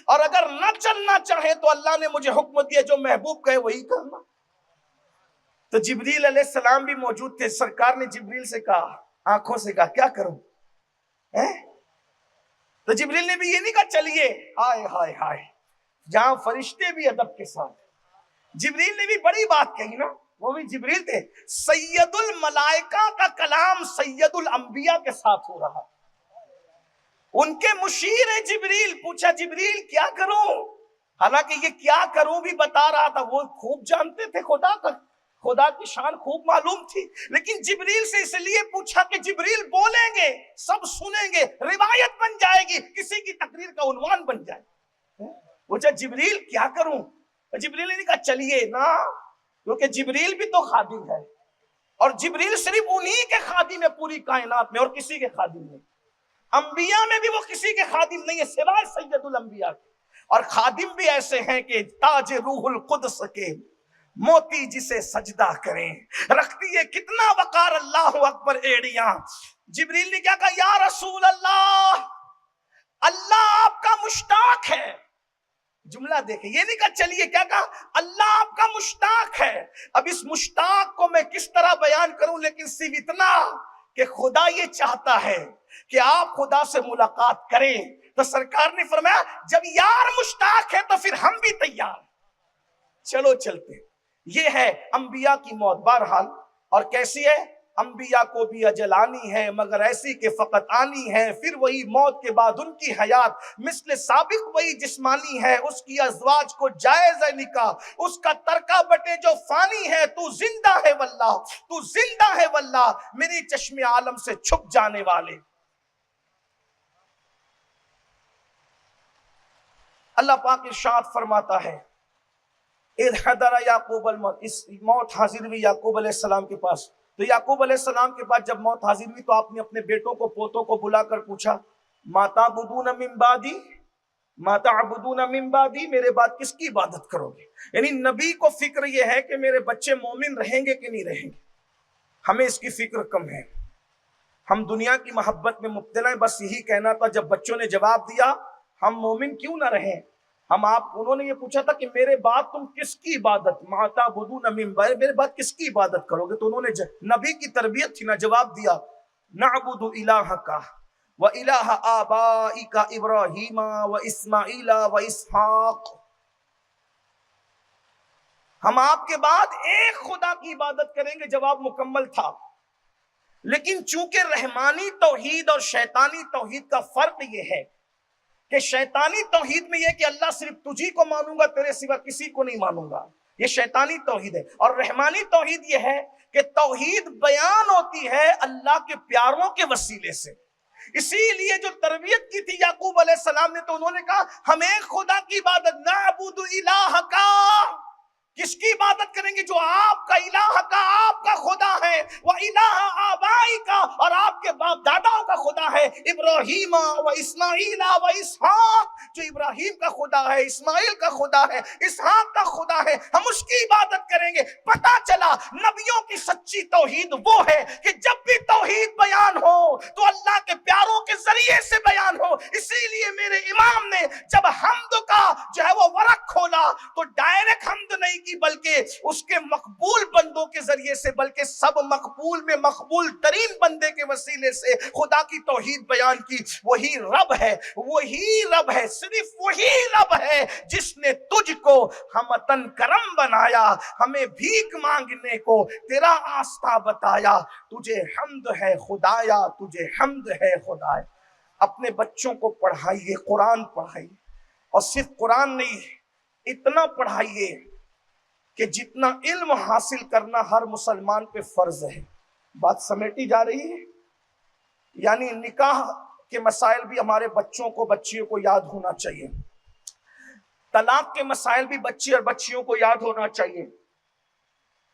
اور اگر نہ چلنا چاہیں تو اللہ نے مجھے حکم دیا جو محبوب کہے وہی کرنا. تو جبریل علیہ السلام بھی موجود تھے. سرکار نے جبریل سے کہا، آنکھوں سے کہا کیا کروں؟ تو جبریل نے بھی یہ نہیں کہا چلیے. ہائے ہائے ہائے، جہاں فرشتے بھی ادب کے ساتھ. جبریل نے بھی بڑی بات کہی نا، وہ بھی جبریل تھے. سید الملائکہ کا کلام سید الانبیاء کے ساتھ ہو رہا، ان کے مشیر جبریل. پوچھا جبریل کیا کروں؟ حالانکہ یہ کیا کروں بھی بتا رہا تھا، وہ خوب جانتے تھے خدا کا، خدا کی شان خوب معلوم تھی. لیکن جبریل سے اس لیے پوچھا کہ جبریل بولیں گے، سب سنیں گے، روایت بن جائے گی، کسی کی تقریر کا عنوان بن جائے. پوچھا جبریل کیا کروں؟ جبریل نے کہا چلیے نا، کیونکہ جبریل بھی تو خادم ہے، اور جبریل صرف انہی کے خادم ہے پوری کائنات میں، اور کسی کے خادم نہیں. انبیاء میں بھی وہ کسی کے خادم نہیں ہے سوائے سید الانبیاء کے. اور خادم بھی ایسے ہیں کہ تاج روح القدس کے موتی جسے سجدہ کریں، رکھتی ہے کتنا وقار اللہ اکبر ایڑیاں. جبریل نے کیا کہا؟ یا رسول اللہ، اللہ آپ کا مشتاق ہے. جملہ دیکھیں، یہ نہیں کہا چلیے، کیا کہا؟ اللہ آپ کا مشتاق ہے. اب اس مشتاق کو میں کس طرح بیان کروں، لیکن صرف اتنا کہ خدا یہ چاہتا ہے کہ آپ خدا سے ملاقات کریں. تو سرکار نے فرمایا جب یار مشتاق ہے تو پھر ہم بھی تیار، چلو چلتے. یہ ہے انبیاء کی موت. بہرحال اور کیسی ہے؟ انبیاء کو بھی اجل آنی ہے، مگر ایسی کہ فقط آنی ہے. پھر وہی موت کے بعد ان کی حیات مثل سابق وہی جسمانی ہے. اس کی ازواج کو جائز ہے نکاح، اس کا ترکہ بٹے جو فانی ہے. تو زندہ ہے واللہ، تو زندہ ہے واللہ، میری چشم عالم سے چھپ جانے والے. اللہ پاک ارشاد فرماتا ہے اذ حضر یعقوب الموت، اس موت حاضر ہوئی یعقوب علیہ السلام کے پاس. تو یعقوب علیہ السلام کے پاس جب موت حاضر ہوئی تو آپ نے اپنے بیٹوں کو، پوتوں کو بلا کر پوچھا ما تعبدون من بعدی، ما تعبدون من بعدی، میرے بعد کس کی عبادت کرو گے؟ یعنی نبی کو فکر یہ ہے کہ میرے بچے مومن رہیں گے کہ نہیں رہیں گے. ہمیں اس کی فکر کم ہے، ہم دنیا کی محبت میں مبتلا ہیں. بس یہی کہنا تھا جب بچوں نے جواب دیا ہم مومن کیوں نہ رہیں. انہوں نے یہ پوچھا تھا کہ میرے بعد تم کس کی عبادت، ما تعبدون من بعدی، میرے بعد کس کی عبادت کرو گے؟ تو انہوں نے نبی کی تربیت تھی نا، جواب دیا نعبد الہک و الہ آبائک ابراہیم و اسماعیل و اسحاق، ہم آپ کے بعد ایک خدا کی عبادت کریں گے. جواب مکمل تھا. لیکن چونکہ رحمانی توحید اور شیطانی توحید کا فرق یہ ہے کہ شیطانی توحید میں یہ کہ اللہ صرف تجھی کو مانوں گا، تیرے سوا کسی کو نہیں مانوں گا، یہ شیطانی توحید ہے. اور رحمانی توحید یہ ہے کہ توحید بیان ہوتی ہے اللہ کے پیاروں کے وسیلے سے. اسی لیے جو تربیت کی تھی یعقوب علیہ السلام نے، تو انہوں نے کہا ہم ایک خدا کی عبادت، نعبد الہ کا، کس کی عبادت کریں گے؟ جو آپ کا الہ کا، آپ کا خدا ہے، وہ الہ آبائی کا، اور آپ کے باپ داداؤں کا خدا ہے، ابراہیم و اسماعیل و اسحاق، جو ابراہیم کا خدا ہے، اسماعیل کا خدا ہے، اسحاق کا خدا ہے، ہم اس کی عبادت کریں گے۔ پتا چلا نبیوں کی سچی توحید وہ ہے کہ جب بھی توحید بیان ہو تو اللہ کے پیاروں کے ذریعے سے بیان ہو۔ اسی لیے میرے امام نے جب حمد کا جو ہے وہ ورق کھولا تو ڈائریکٹ حمد نہیں کی، بلکہ اس کے مقبول بندوں کے ذریعے سے، بلکہ سب مقبول میں مقبول ترین بندے کے وسیلے سے خدا کی توحید بیان کی۔ وہی رب ہے، وہی رب ہے، صرف وہی رب ہے جس نے تجھ کو ہمتن کرم بنایا، ہمیں بھیک مانگنے کو تیرا آستہ بتایا۔ تجھے حمد ہے خدایا، تجھے حمد ہے خدایا۔ اپنے بچوں کو پڑھائیے، قرآن پڑھائیے، اور صرف قرآن نہیں، اتنا پڑھائیے کہ جتنا علم حاصل کرنا ہر مسلمان پہ فرض ہے۔ بات سمیٹی جا رہی ہے؟ یعنی نکاح کے مسائل بھی ہمارے بچوں کو، بچیوں کو یاد ہونا چاہیے، طلاق کے مسائل بھی بچے اور بچیوں کو یاد ہونا چاہیے،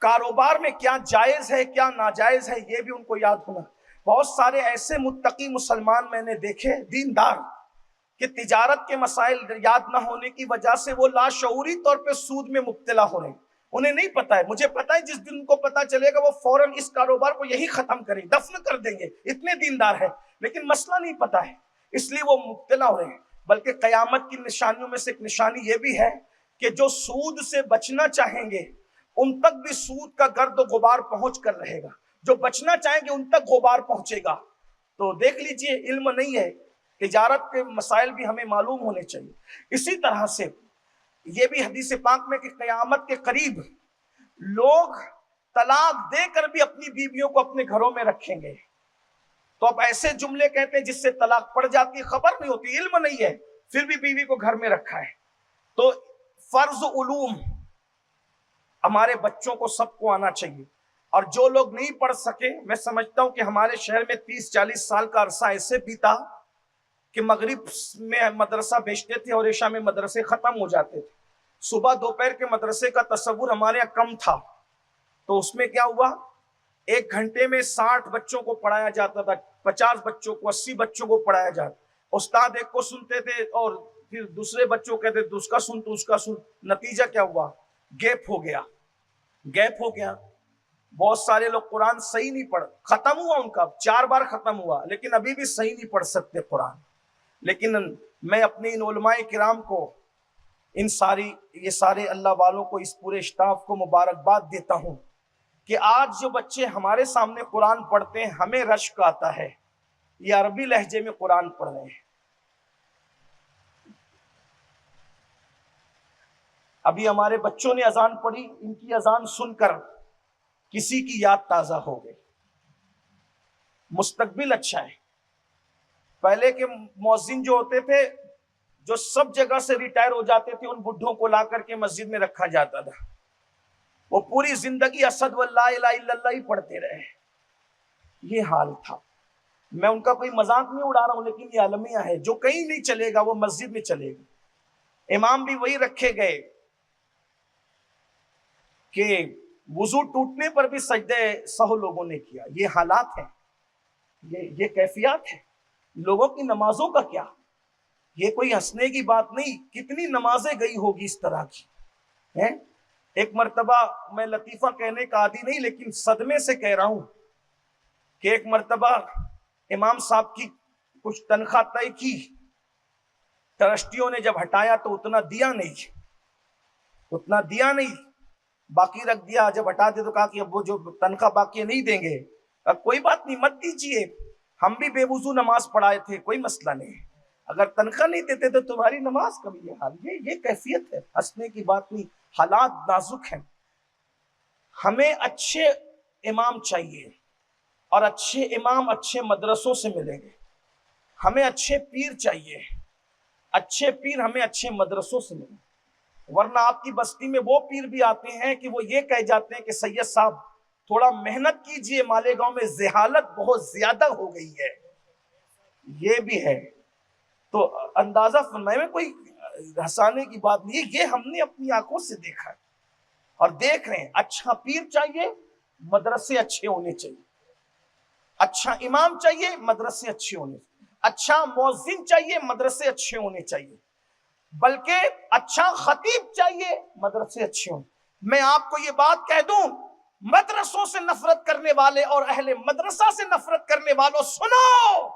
کاروبار میں کیا جائز ہے کیا ناجائز ہے یہ بھی ان کو یاد ہونا۔ بہت سارے ایسے متقی مسلمان میں نے دیکھے، دیندار، کہ تجارت کے مسائل یاد نہ ہونے کی وجہ سے وہ لاشعوری طور پہ سود میں مبتلا ہو رہے ہیں۔ انہیں نہیں پتا ہے، مجھے پتا ہے جس دن ان کو پتا چلے گا وہ فوراً اس کاروبار کو یہی ختم کریں، دفن کر دیں گے، اتنے دیندار ہے، لیکن مسئلہ نہیں پتا ہے، اس لیے وہ مبتلا ہو رہے ہیں۔ بلکہ قیامت کی نشانیوں میں سے ایک نشانی یہ بھی ہے کہ جو سود سے بچنا چاہیں گے ان تک بھی سود کا گرد و غبار پہنچ کر رہے گا، جو بچنا چاہیں گے ان تک غبار پہنچے گا۔ تو دیکھ لیجئے، علم نہیں ہے، تجارت کے مسائل بھی ہمیں معلوم ہونے چاہیے۔ اسی طرح سے یہ بھی حدیث پاک میں کہ قیامت کے قریب لوگ طلاق دے کر بھی اپنی بیویوں کو اپنے گھروں میں رکھیں گے۔ تو اب ایسے جملے کہتے ہیں جس سے طلاق پڑ جاتی ہے، خبر نہیں ہوتی، علم نہیں ہے، پھر بھی بیوی کو گھر میں رکھا ہے۔ تو فرض علوم ہمارے بچوں کو سب کو آنا چاہیے، اور جو لوگ نہیں پڑھ سکے، میں سمجھتا ہوں کہ ہمارے شہر میں 30-40 سال کا عرصہ ایسے بیتا کہ مغرب میں مدرسہ بھیجتے تھے اور عشاء میں مدرسے ختم ہو جاتے تھے۔ صبح دوپہر کے مدرسے کا تصور ہمارے یہاں کم تھا، تو اس میں کیا ہوا، 1 گھنٹے میں 60 بچوں کو پڑھایا جاتا تھا، 50 بچوں کو، 80 بچوں کو پڑھایا جاتا۔ استاد ایک کو سنتے تھے اور پھر دوسرے بچوں کہتے تھے اس کا سن تو اس کا سن۔ نتیجہ کیا ہوا، گیپ ہو گیا، گیپ ہو گیا۔ بہت سارے لوگ قرآن صحیح نہیں پڑھ، ختم ہوا ان کا، 4 بار ختم ہوا، لیکن ابھی بھی صحیح نہیں پڑھ سکتے قرآن۔ لیکن میں اپنے ان علماء کرام کو، یہ سارے اللہ والوں کو، اس پورے اسٹاف کو مبارکباد دیتا ہوں کہ آج جو بچے ہمارے سامنے قرآن پڑھتے ہیں، ہمیں رشک آتا ہے، یہ عربی لہجے میں قرآن پڑھ رہے ہیں۔ ابھی ہمارے بچوں نے اذان پڑھی، ان کی اذان سن کر کسی کی یاد تازہ ہو گئی، مستقبل اچھا ہے۔ پہلے کے مؤذن جو ہوتے تھے، جو سب جگہ سے ریٹائر ہو جاتے تھے، ان بڈھوں کو لا کر کے مسجد میں رکھا جاتا تھا، وہ پوری زندگی اسد واللہ الہ الا اللہ ہی پڑھتے رہے۔ یہ حال تھا۔ میں ان کا کوئی مذاق نہیں اڑا رہا ہوں، لیکن یہ المیہ ہے، جو کہیں نہیں چلے گا وہ مسجد میں چلے گا۔ امام بھی وہی رکھے گئے کہ وضو ٹوٹنے پر بھی سجدے سہو لوگوں نے کیا۔ یہ حالات ہیں، یہ کیفیات ہے۔ لوگوں کی نمازوں کا کیا، یہ کوئی ہنسنے کی بات نہیں، کتنی نمازیں گئی ہوگی اس طرح کی ہیں۔ ایک مرتبہ، میں لطیفہ کہنے کا عادی نہیں لیکن صدمے سے کہہ رہا ہوں کہ ایک مرتبہ امام صاحب کی کچھ تنخواہ طے کی، ٹرسٹیوں نے جب ہٹایا تو اتنا دیا نہیں، باقی رکھ دیا۔ جب ہٹا دے تو کہا کہ اب وہ جو تنخواہ باقی نہیں دیں گے۔ اب کوئی بات نہیں، مت دیجیے، ہم بھی بے وضو نماز پڑھائے تھے، کوئی مسئلہ نہیں، اگر تنخواہ نہیں دیتے تو تمہاری نماز کبھی۔ یہ حال، یہ کیفیت ہے، ہنسنے کی بات نہیں، حالات نازک ہیں۔ ہمیں اچھے امام چاہیے، اور اچھے امام اچھے مدرسوں سے ملیں گے۔ ہمیں اچھے پیر چاہیے، اچھے پیر ہمیں اچھے مدرسوں سے ملیں، ورنہ آپ کی بستی میں وہ پیر بھی آتے ہیں کہ وہ یہ کہہ جاتے ہیں کہ سید صاحب تھوڑا محنت کیجئے، مالیگاؤں میں جہالت بہت زیادہ ہو گئی ہے۔ یہ بھی ہے۔ تو اندازہ فرمائے میں کوئی ہنسانے کی بات نہیں ہے، یہ ہم نے اپنی آنکھوں سے دیکھا ہے اور دیکھ رہے ہیں۔ اچھا پیر چاہیے، مدرسے اچھے ہونے چاہیے، اچھا امام چاہیے، مدرسے اچھے ہونے چاہیے، اچھا مؤذن چاہیے، مدرسے اچھے ہونے چاہیے، بلکہ اچھا خطیب چاہیے، مدرسے اچھے ہوں۔ میں آپ کو یہ بات کہہ دوں، مدرسوں سے نفرت کرنے والے اور اہل مدرسہ سے نفرت کرنے والوں، سنو،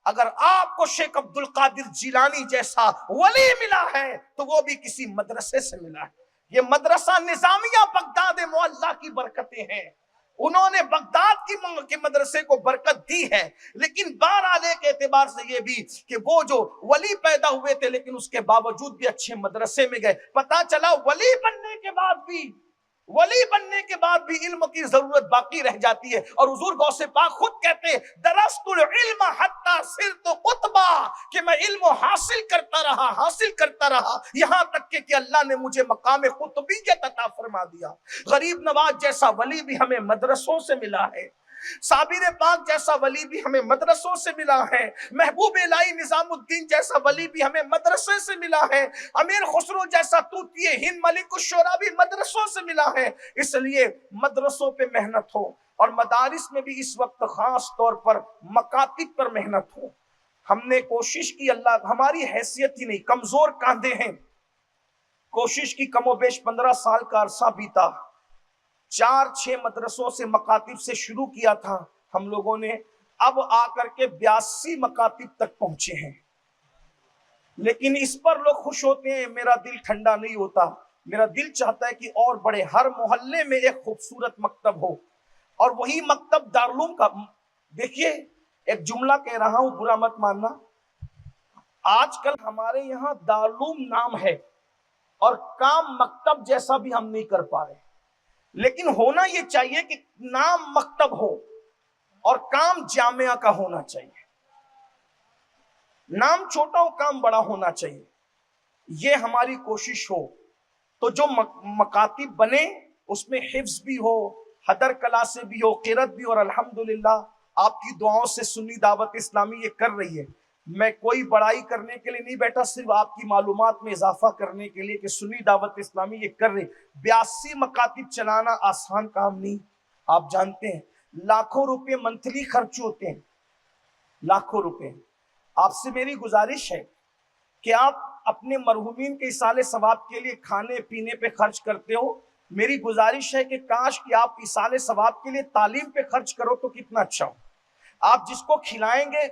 اگر آپ کو شیخ عبد القادر جیلانی جیسا ولی ملا ہے تو وہ بھی کسی مدرسے سے ملا ہے۔ یہ مدرسہ نظامیہ بغداد معلیٰ کی برکتیں ہیں، انہوں نے بغداد کے مدرسے کو برکت دی ہے، لیکن بہرحال ایک اعتبار سے یہ بھی کہ وہ جو ولی پیدا ہوئے تھے لیکن اس کے باوجود بھی اچھے مدرسے میں گئے، پتا چلا ولی بننے کے بعد بھی علم کی ضرورت باقی رہ جاتی ہے۔ اور حضور غوث پاک خود کہتے ہیں درست العلم حتی صرت قطبا، کہ میں علم حاصل کرتا رہا یہاں تک کہ اللہ نے مجھے مقام قطبیت عطا فرما دیا۔ غریب نواز جیسا ولی بھی ہمیں مدرسوں سے ملا ہے، صابر پاک جیسا ولی بھی ہمیں مدرسوں سے ملا ہے، محبوب الہی نظام الدین جیسا ولی بھی ہمیں مدرسے سے ملا ہے، امیر خسرو جیسا طوطی ہند ملک الشعراء بھی مدرسوں سے ملا ہے۔ اس لیے مدرسوں پہ محنت ہو، اور مدارس میں بھی اس وقت خاص طور پر مکاتب پر محنت ہو۔ ہم نے کوشش کی، اللہ ہماری حیثیت ہی نہیں، کمزور کاندھے ہیں، کوشش کی، کم و بیش 15 سال کا عرصہ بیتا، 4-6 مدرسوں سے مکاتب سے شروع کیا تھا ہم لوگوں نے، اب آ کر کے 82 مکاتب تک پہنچے ہیں۔ لیکن اس پر لوگ خوش ہوتے ہیں، میرا دل ٹھنڈا نہیں ہوتا، میرا دل چاہتا ہے کہ اور بڑے، ہر محلے میں ایک خوبصورت مکتب ہو، اور وہی مکتب دارالعلوم کا۔ دیکھیے ایک جملہ کہہ رہا ہوں، برا مت ماننا، آج کل ہمارے یہاں دارالعلوم نام ہے اور کام مکتب جیسا بھی ہم نہیں کر پا رہے، لیکن ہونا یہ چاہیے کہ نام مکتب ہو اور کام جامعہ کا ہونا چاہیے، نام چھوٹا ہو کام بڑا ہونا چاہیے، یہ ہماری کوشش ہو۔ تو جو مکاتب بنے اس میں حفظ بھی ہو، حدر کلاسیں بھی ہو، قرت بھی، اور الحمدللہ آپ کی دعاؤں سے سنی دعوت اسلامی یہ کر رہی ہے۔ میں کوئی بڑائی کرنے کے لیے نہیں بیٹھا، صرف آپ کی معلومات میں اضافہ کرنے کے لیے کہ سنی دعوت اسلامی یہ کر رہی۔ 82 مکاتب چلانا آسان کام نہیں، آپ جانتے ہیں لاکھوں روپے منتھلی خرچ ہوتے ہیں، لاکھوں روپے۔ آپ سے میری گزارش ہے کہ آپ اپنے مرحومین کے ایصال ثواب کے لیے کھانے پینے پہ خرچ کرتے ہو، میری گزارش ہے کہ کاش کہ آپ ایصال ثواب کے لیے تعلیم پہ خرچ کرو تو کتنا اچھا ہو۔ آپ جس کو کھلائیں گے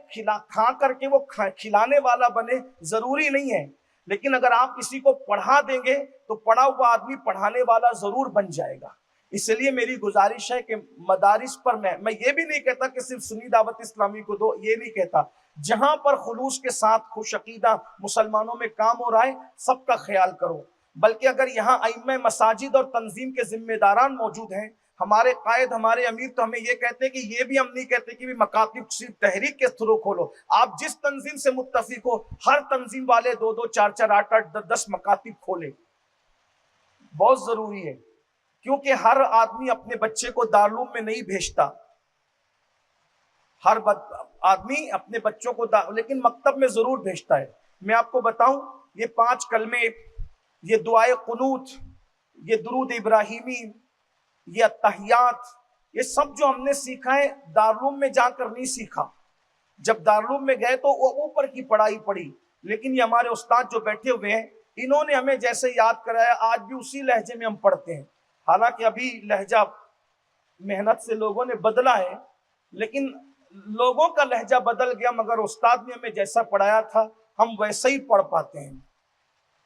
کھا کر کے وہ کھلانے والا بنے، ضروری نہیں ہے، لیکن اگر آپ کسی کو پڑھا دیں گے تو پڑھا ہوا آدمی پڑھانے والا ضرور بن جائے گا۔ اس لیے میری گزارش ہے کہ مدارس پر میں یہ بھی نہیں کہتا کہ صرف سنی دعوت اسلامی کو دو، یہ نہیں کہتا، جہاں پر خلوص کے ساتھ خوش عقیدہ مسلمانوں میں کام ہو رہا ہے سب کا خیال کرو، بلکہ اگر یہاں ائمہ مساجد اور تنظیم کے ذمہ داران موجود ہیں، ہمارے قائد، ہمارے امیر تو ہمیں یہ کہتے ہیں کہ یہ بھی ہم نہیں کہتے کہ مکاتب صرف تحریک کے تھرو کھولو، آپ جس تنظیم سے متفق ہو ہر تنظیم والے 2-2 4-4 8-8 10-10 مکاتب کھولے، بہت ضروری ہے، کیونکہ ہر آدمی اپنے بچے کو دارالعلوم میں نہیں بھیجتا، ہر آدمی اپنے بچوں کو لیکن مکتب میں ضرور بھیجتا ہے۔ میں آپ کو بتاؤں، یہ 5 کلمے، یہ دعائے قنوت، یہ درود ابراہیمی، یہ التحیات، یہ سب جو ہم نے سیکھا ہے دارالعلوم میں جا کر نہیں سیکھا، جب دارالعلوم میں گئے تو وہ اوپر کی پڑھائی پڑھی، لیکن یہ ہمارے استاد جو بیٹھے ہوئے ہیں انہوں نے ہمیں جیسے یاد کرایا آج بھی اسی لہجے میں ہم پڑھتے ہیں، حالانکہ ابھی لہجہ محنت سے لوگوں نے بدلا ہے، لیکن لوگوں کا لہجہ بدل گیا، مگر استاد نے ہمیں جیسا پڑھایا تھا ہم ویسے ہی پڑھ پاتے ہیں۔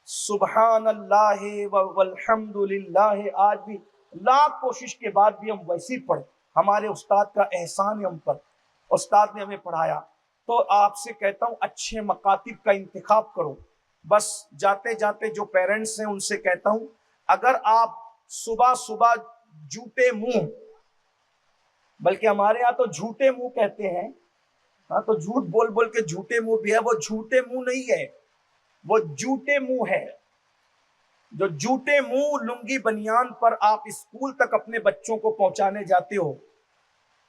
سبحان اللہ والحمد للہ، آج بھی لاکھ کوشش کے بعد بھی ہم ویسے ہی پڑھیں، ہمارے استاد کا احسان ہے ہم پر، استاد نے ہمیں پڑھایا۔ تو آپ سے کہتا ہوں اچھے مکاتب کا انتخاب کرو۔ بس جاتے جاتے جو پیرنٹس ہیں ان سے کہتا ہوں، اگر آپ صبح صبح جھوٹے منہ، بلکہ ہمارے یہاں تو جھوٹے منہ کہتے ہیں، ہاں تو جھوٹ بول بول کے جھوٹے منہ بھی ہے، وہ جھوٹے منہ نہیں ہے، وہ جھوٹے منہ ہے، جو جھوٹے منہ لنگی بنیان پر آپ اسکول تک اپنے بچوں کو پہنچانے جاتے ہو،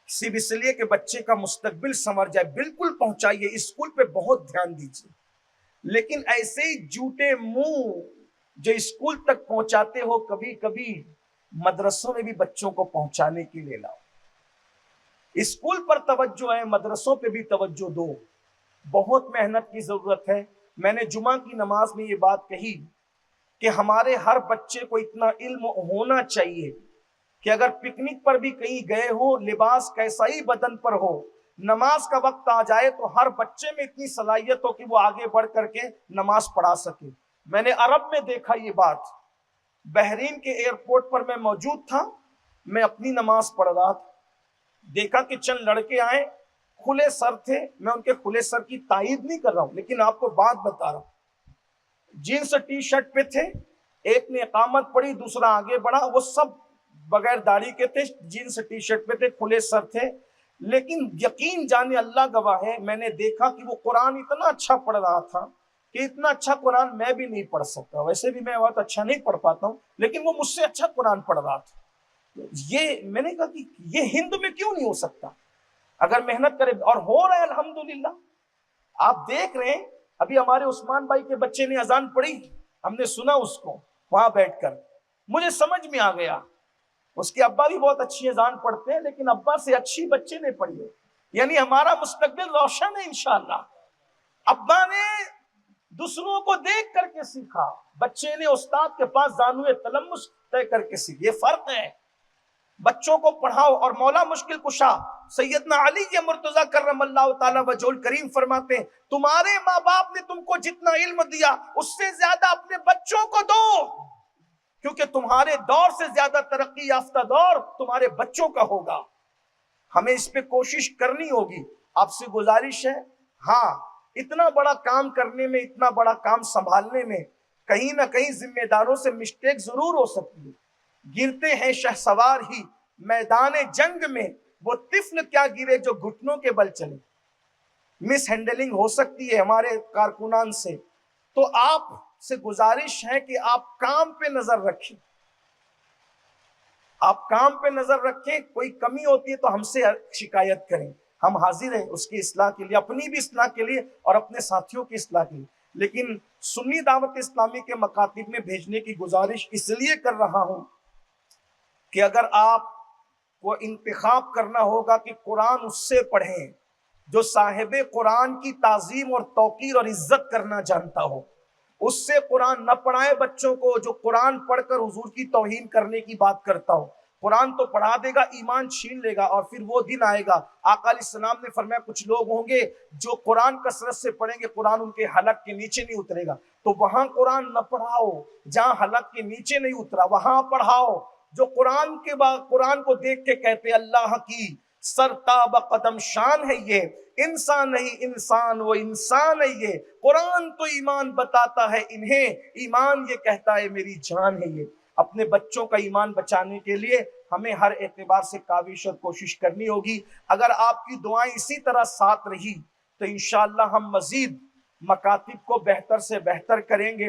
صرف اس لیے کہ بچے کا مستقبل سنور جائے، بالکل پہنچائیے، اسکول پہ بہت دھیان دیجیے، لیکن ایسے ہی جھوٹے منہ جو اسکول تک پہنچاتے ہو، کبھی کبھی مدرسوں میں بھی بچوں کو پہنچانے کے لیے لاؤ۔ اسکول پر توجہ ہے، مدرسوں پہ بھی توجہ دو، بہت محنت کی ضرورت ہے۔ میں نے جمعہ کی نماز میں یہ بات کہی کہ ہمارے ہر بچے کو اتنا علم ہونا چاہیے کہ اگر پکنک پر بھی کہیں گئے ہو، لباس کیسا ہی بدن پر ہو، نماز کا وقت آ جائے تو ہر بچے میں اتنی صلاحیت ہو کہ وہ آگے بڑھ کر کے نماز پڑھا سکے۔ میں نے عرب میں دیکھا یہ بات، بحرین کے ایئرپورٹ پر میں موجود تھا، میں اپنی نماز پڑھ رہا تھا، دیکھا کہ چند لڑکے آئے، کھلے سر تھے، میں ان کے کھلے سر کی تائید نہیں کر رہا ہوں، لیکن آپ کو بات بتا رہا ہوں، جینس ٹی شرٹ پہ تھے، ایک نے اقامت پڑھی، دوسرا آگے بڑھا، وہ سب بغیر داڑھی کے تھے، جینس ٹی شرٹ پہ تھے، کھلے سر تھے، لیکن یقین جانے اللہ گواہ ہے، میں نے دیکھا کہ وہ قرآن اتنا اچھا پڑھ رہا تھا کہ اتنا اچھا قرآن میں بھی نہیں پڑھ سکتا، ویسے بھی میں بہت اچھا نہیں پڑھ پاتا ہوں، لیکن وہ مجھ سے اچھا قرآن پڑھ رہا تھا۔ یہ میں نے کہا کہ یہ ہند میں کیوں نہیں ہو سکتا اگر محنت کرے، اور ہو رہا ہے الحمدللہ۔ آپ دیکھ رہے ہیں ابھی ہمارے عثمان بھائی کے بچے نے اذان پڑھی، ہم نے سنا اس کو وہاں بیٹھ کر، مجھے سمجھ میں آ گیا اس کے ابا بھی بہت اچھی اذان پڑھتے ہیں، لیکن ابا سے اچھی بچے نے پڑھی ہے، یعنی ہمارا مستقبل روشن ہے انشاءاللہ۔ ابا نے دوسروں کو دیکھ کر کے سیکھا، بچے نے استاد کے پاس زانوئے تلمس طے کر کے سیکھ، یہ فرق ہے۔ بچوں کو پڑھاؤ، اور مولا مشکل کشا سیدنا علی مرتضیٰ کرم اللہ تعالی وجہ الکریم فرماتے ہیں تمہارے ماں باپ نے تم کو جتنا علم دیا اس سے زیادہ اپنے بچوں کو دو، کیونکہ تمہارے دور سے زیادہ ترقی یافتہ دور تمہارے بچوں کا ہوگا۔ ہمیں اس پہ کوشش کرنی ہوگی۔ آپ سے گزارش ہے، ہاں اتنا بڑا کام کرنے میں، اتنا بڑا کام سنبھالنے میں کہیں نہ کہیں ذمہ داروں سے مسٹیک ضرور ہو سکتی ہے، گرتے ہیں شہسوار ہی میدان جنگ میں، وہ طفل کیا گرے جو گھٹنوں کے بل چلے۔ مس ہینڈلنگ ہو سکتی ہے ہمارے کارکنان سے، تو آپ سے گزارش ہے کہ آپ کام پہ نظر رکھیں، آپ کام پہ نظر رکھیں، کوئی کمی ہوتی ہے تو ہم سے شکایت کریں، ہم حاضر ہیں اس کی اصلاح کے لیے، اپنی بھی اصلاح کے لیے اور اپنے ساتھیوں کی اصلاح کے لیے۔ لیکن سنی دعوت اسلامی کے مکاتب میں بھیجنے کی گزارش اس لیے کر رہا ہوں کہ اگر آپ کو انتخاب کرنا ہوگا کہ قرآن اس سے پڑھیں جو صاحب قرآن کی تعظیم اور توقیر اور عزت کرنا جانتا ہو، اس سے قرآن نہ پڑھائے بچوں کو جو قرآن پڑھ کر حضور کی توہین کرنے کی بات کرتا ہو۔ قرآن تو پڑھا دے گا، ایمان چھین لے گا، اور پھر وہ دن آئے گا، آقا علیہ السلام نے فرمایا کچھ لوگ ہوں گے جو قرآن کثرت سے پڑھیں گے، قرآن ان کے حلق کے نیچے نہیں اترے گا۔ تو وہاں قرآن نہ پڑھاؤ جہاں حلق کے نیچے نہیں اترا، وہاں پڑھاؤ جو قرآن کے قرآن کو دیکھ کے کہتے اللہ کی سرتاب قدم شان ہے، یہ انسان نہیں انسان وہ انسان ہے، یہ قرآن تو ایمان بتاتا ہے انہیں، ایمان یہ کہتا ہے میری جان ہے۔ یہ اپنے بچوں کا ایمان بچانے کے لیے ہمیں ہر اعتبار سے کاوش اور کوشش کرنی ہوگی۔ اگر آپ کی دعائیں اسی طرح ساتھ رہی تو انشاءاللہ ہم مزید مکاتب کو بہتر سے بہتر کریں گے۔